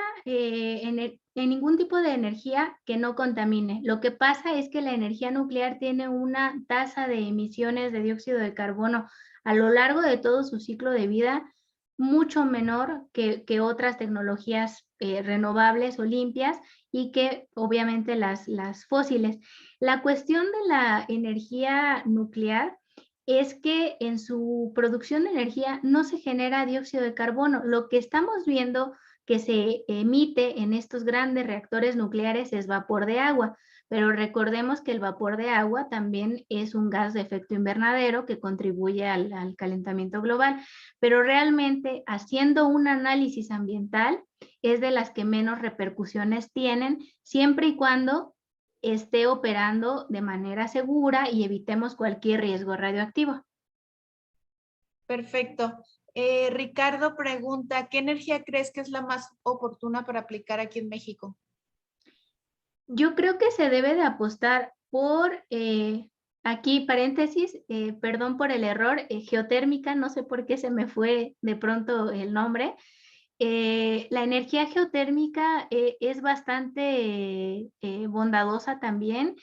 tipo de energía que no contamine. Lo que pasa es que la energía nuclear tiene una tasa de emisiones de dióxido de carbono a lo largo de todo su ciclo de vida mucho menor que otras tecnologías renovables o limpias y que obviamente las fósiles. La cuestión de la energía nuclear es que en su producción de energía no se genera dióxido de carbono. Lo que estamos viendo que se emite en estos grandes reactores nucleares es vapor de agua, pero recordemos que el vapor de agua también es un gas de efecto invernadero que contribuye al calentamiento global, pero realmente haciendo un análisis ambiental es de las que menos repercusiones tienen, siempre y cuando esté operando de manera segura y evitemos cualquier riesgo radioactivo. Perfecto. Ricardo pregunta, ¿qué energía crees que es la más oportuna para aplicar aquí en México? Yo creo que se debe de apostar por, aquí paréntesis, perdón por el error, geotérmica, no sé por qué se me fue de pronto el nombre. La energía geotérmica es bastante bondadosa también.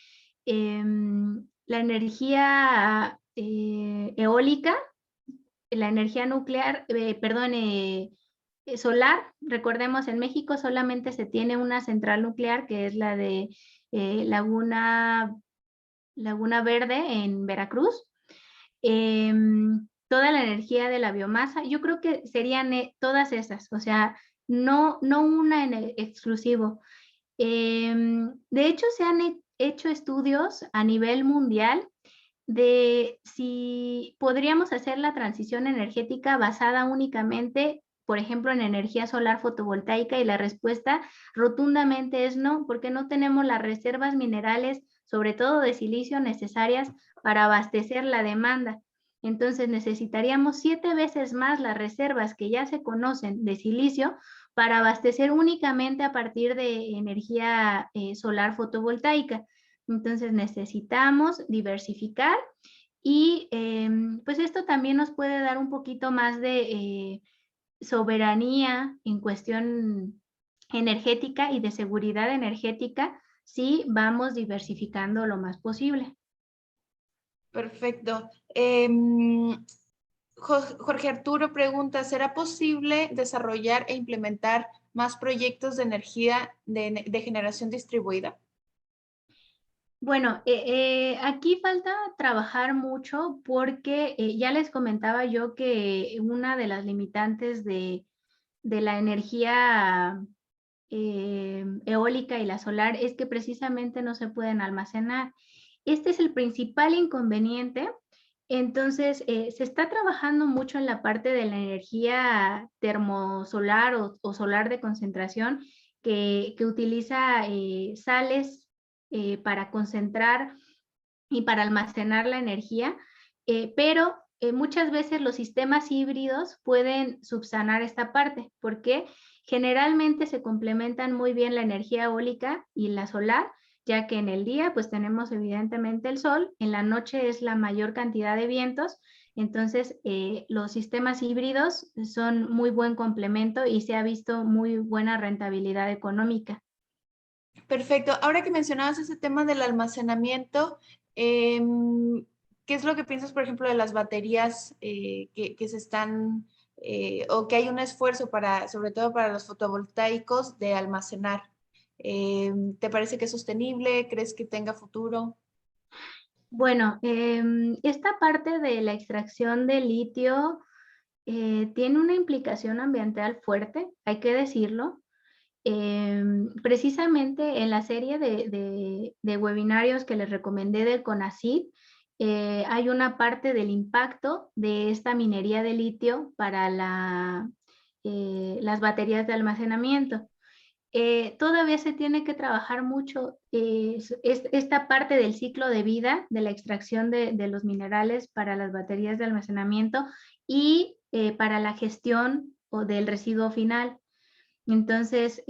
La energía eólica, la energía nuclear, solar, recordemos, en México solamente se tiene una central nuclear que es la de Laguna Verde en Veracruz. Toda la energía de la biomasa, yo creo que serían todas esas, o sea, no una en exclusivo. De hecho, se han hecho estudios a nivel mundial de si podríamos hacer la transición energética basada únicamente, por ejemplo, en energía solar fotovoltaica, y la respuesta rotundamente es no, porque no tenemos las reservas minerales, sobre todo de silicio, necesarias para abastecer la demanda. Entonces necesitaríamos 7 veces más las reservas que ya se conocen de silicio para abastecer únicamente a partir de energía solar fotovoltaica. Entonces necesitamos diversificar y pues esto también nos puede dar un poquito más de soberanía en cuestión energética y de seguridad energética si vamos diversificando lo más posible. Perfecto. Jorge Arturo pregunta, ¿será posible desarrollar e implementar más proyectos de energía de generación distribuida? Bueno, aquí falta trabajar mucho porque ya les comentaba yo que una de las limitantes de la energía eólica y la solar es que precisamente no se pueden almacenar. Este es el principal inconveniente. Entonces, se está trabajando mucho en la parte de la energía termosolar o solar de concentración que utiliza sales para concentrar y para almacenar la energía, pero muchas veces los sistemas híbridos pueden subsanar esta parte, porque generalmente se complementan muy bien la energía eólica y la solar, ya que en el día pues tenemos evidentemente el sol, en la noche es la mayor cantidad de vientos, entonces los sistemas híbridos son muy buen complemento y se ha visto muy buena rentabilidad económica. Perfecto. Ahora que mencionabas ese tema del almacenamiento, ¿qué es lo que piensas, por ejemplo, de las baterías que se están, o que hay un esfuerzo para, sobre todo para los fotovoltaicos, de almacenar? ¿Te parece que es sostenible? ¿Crees que tenga futuro? Bueno, esta parte de la extracción de litio tiene una implicación ambiental fuerte, hay que decirlo. Precisamente en la serie de webinarios que les recomendé del CONACYT, hay una parte del impacto de esta minería de litio para las baterías de almacenamiento. Todavía se tiene que trabajar mucho esta parte del ciclo de vida de la extracción de los minerales para las baterías de almacenamiento y para la gestión o del residuo final. Entonces,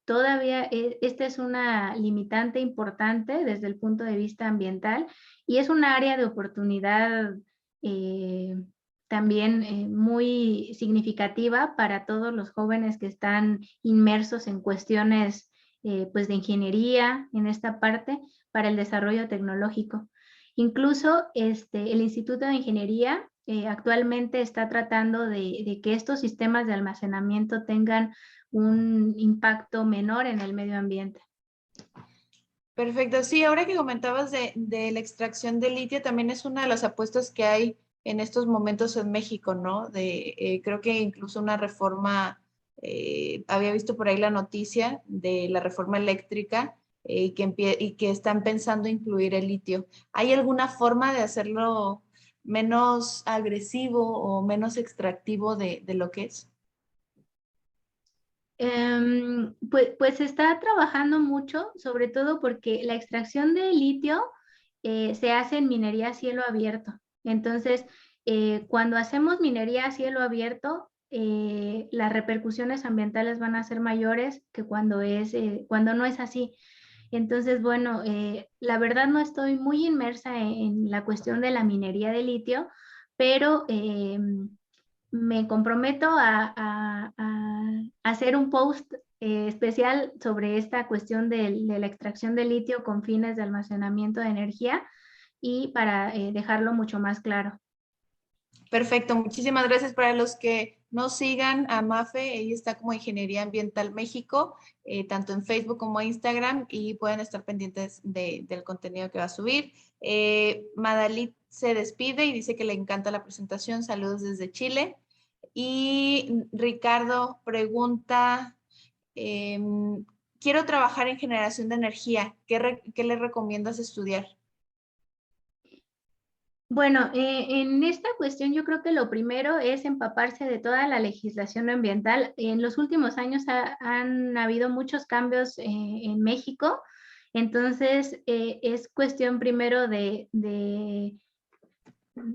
todavía esta es una limitante importante desde el punto de vista ambiental y es un área de oportunidad eh, también muy significativa para todos los jóvenes que están inmersos en cuestiones pues de ingeniería en esta parte para el desarrollo tecnológico. Incluso el Instituto de Ingeniería actualmente está tratando de que estos sistemas de almacenamiento tengan un impacto menor en el medio ambiente. Perfecto. Sí, ahora que comentabas de la extracción de litio, también es una de las apuestas que hay en estos momentos en México, ¿no? Creo que incluso una reforma, había visto por ahí la noticia de la reforma eléctrica y que están pensando incluir el litio. ¿Hay alguna forma de hacerlo menos agresivo o menos extractivo de lo que es? Pues se está trabajando mucho, sobre todo porque la extracción de litio se hace en minería a cielo abierto. Entonces, cuando hacemos minería a cielo abierto, las repercusiones ambientales van a ser mayores que cuando no es así. Entonces, bueno, la verdad no estoy muy inmersa en la cuestión de la minería de litio, pero me comprometo a hacer un post especial sobre esta cuestión de la extracción de litio con fines de almacenamiento de energía y para dejarlo mucho más claro. Perfecto, muchísimas gracias. Para los que no sigan a Mafe, ella está como Ingeniería Ambiental México, tanto en Facebook como en Instagram, y pueden estar pendientes del contenido que va a subir. Madalit se despide y dice que le encanta la presentación. Saludos desde Chile. Y Ricardo pregunta, quiero trabajar en generación de energía. ¿Qué le recomiendas estudiar? Bueno, en esta cuestión yo creo que lo primero es empaparse de toda la legislación ambiental. En los últimos años han habido muchos cambios en México, entonces es cuestión primero de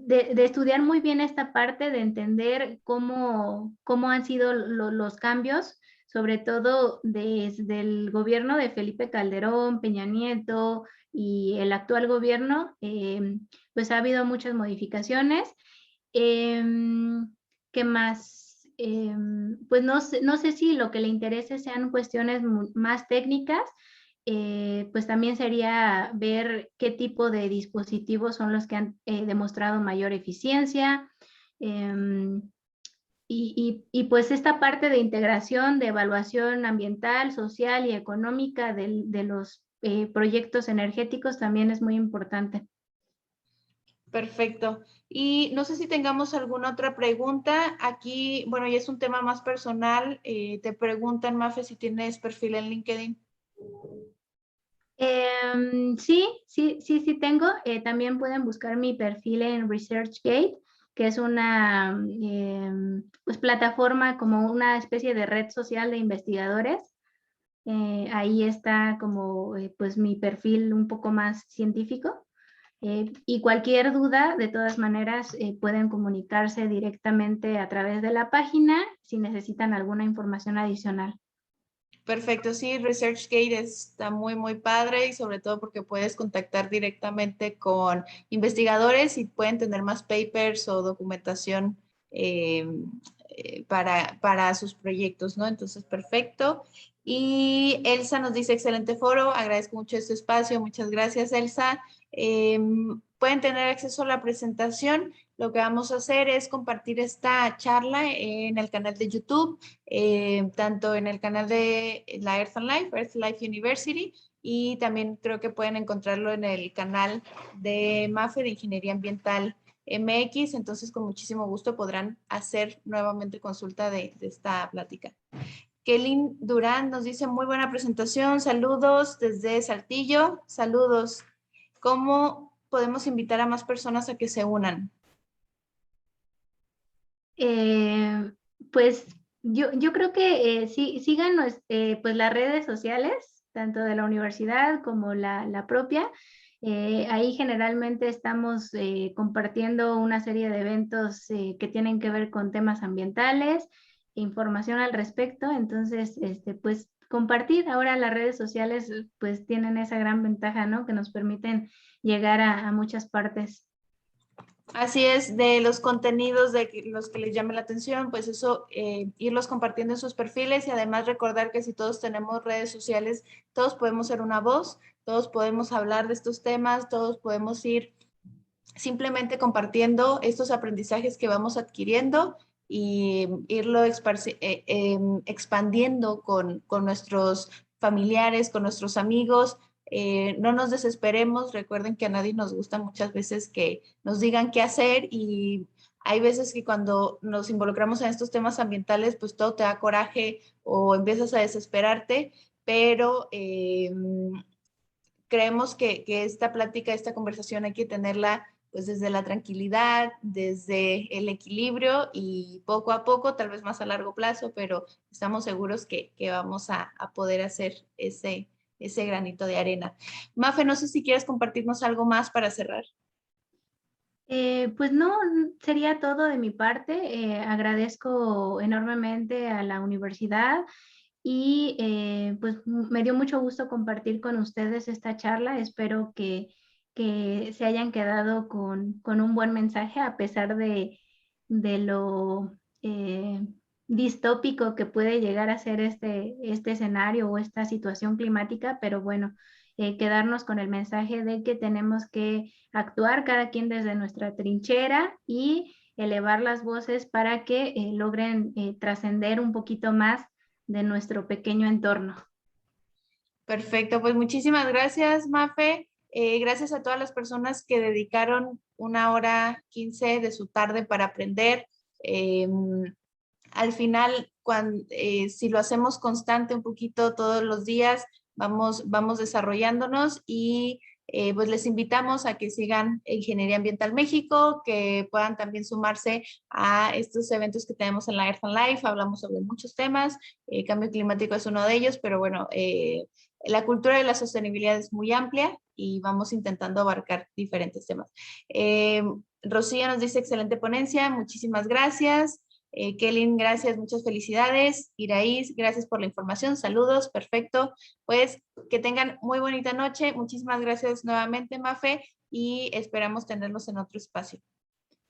estudiar muy bien esta parte, de entender cómo han sido los cambios, sobre todo desde el gobierno de Felipe Calderón, Peña Nieto y el actual gobierno, pues ha habido muchas modificaciones. ¿Qué más? Pues no sé si lo que le interese sean cuestiones más técnicas, pues también sería ver qué tipo de dispositivos son los que han demostrado mayor eficiencia. Pues esta parte de integración, de evaluación ambiental, social y económica de los proyectos energéticos también es muy importante. Perfecto. Y no sé si tengamos alguna otra pregunta. Aquí, bueno, ya es un tema más personal. Te preguntan, Mafe, si tienes perfil en LinkedIn. Sí tengo. También pueden buscar mi perfil en ResearchGate, que es una pues, plataforma como una especie de red social de investigadores. Ahí está como pues mi perfil un poco más científico. Y cualquier duda, de todas maneras, pueden comunicarse directamente a través de la página si necesitan alguna información adicional. Perfecto, sí, ResearchGate está muy, muy padre y sobre todo porque puedes contactar directamente con investigadores y pueden tener más papers o documentación para sus proyectos, ¿no? Entonces, perfecto. Y Elsa nos dice, excelente foro, agradezco mucho este espacio, muchas gracias, Elsa. Pueden tener acceso a la presentación. Lo que vamos a hacer es compartir esta charla en el canal de YouTube, tanto en el canal de la Earth and Life, Earth Life University, y también creo que pueden encontrarlo en el canal de MAFE de Ingeniería Ambiental MX. Entonces, con muchísimo gusto podrán hacer nuevamente consulta de esta plática. Kelly Durán nos dice, muy buena presentación, saludos desde Saltillo, saludos. ¿Cómo podemos invitar a más personas a que se unan? Pues yo creo que sí, sigan pues las redes sociales, tanto de la universidad como la propia. Ahí generalmente estamos compartiendo una serie de eventos que tienen que ver con temas ambientales, información al respecto. Entonces, pues compartir. Ahora las redes sociales pues tienen esa gran ventaja, ¿no? Que nos permiten llegar a muchas partes. Así es, de los contenidos de los que les llame la atención, pues eso, irlos compartiendo en sus perfiles y además recordar que si todos tenemos redes sociales, todos podemos ser una voz, todos podemos hablar de estos temas, todos podemos ir simplemente compartiendo estos aprendizajes que vamos adquiriendo y irlo expandiendo con nuestros familiares, con nuestros amigos. No nos desesperemos, recuerden que a nadie nos gusta muchas veces que nos digan qué hacer y hay veces que cuando nos involucramos en estos temas ambientales, pues todo te da coraje o empiezas a desesperarte, pero creemos que esta plática, esta conversación hay que tenerla pues desde la tranquilidad, desde el equilibrio y poco a poco, tal vez más a largo plazo, pero estamos seguros que vamos a poder hacer ese granito de arena. Mafe, no sé si quieres compartirnos algo más para cerrar. Pues no, sería todo de mi parte. Agradezco enormemente a la universidad y pues me dio mucho gusto compartir con ustedes esta charla. Espero que se hayan quedado con un buen mensaje a pesar de lo distópico que puede llegar a ser este escenario o esta situación climática, pero bueno, quedarnos con el mensaje de que tenemos que actuar cada quien desde nuestra trinchera y elevar las voces para que logren trascender un poquito más de nuestro pequeño entorno. Perfecto, pues muchísimas gracias, Mafe. Gracias a todas las personas que dedicaron 1 hora 15 de su tarde para aprender. Al final, si lo hacemos constante un poquito todos los días, vamos desarrollándonos y pues les invitamos a que sigan Ingeniería Ambiental México, que puedan también sumarse a estos eventos que tenemos en la Earth and Life. Hablamos sobre muchos temas, cambio climático es uno de ellos, pero bueno, la cultura de la sostenibilidad es muy amplia y vamos intentando abarcar diferentes temas. Rocío nos dice excelente ponencia, muchísimas gracias. Kelly, gracias, muchas felicidades. Iraís, gracias por la información, saludos, perfecto. Pues que tengan muy bonita noche. Muchísimas gracias nuevamente, Mafe, y esperamos tenerlos en otro espacio.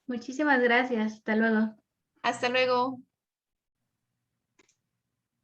Muchísimas gracias. Hasta luego. Hasta luego.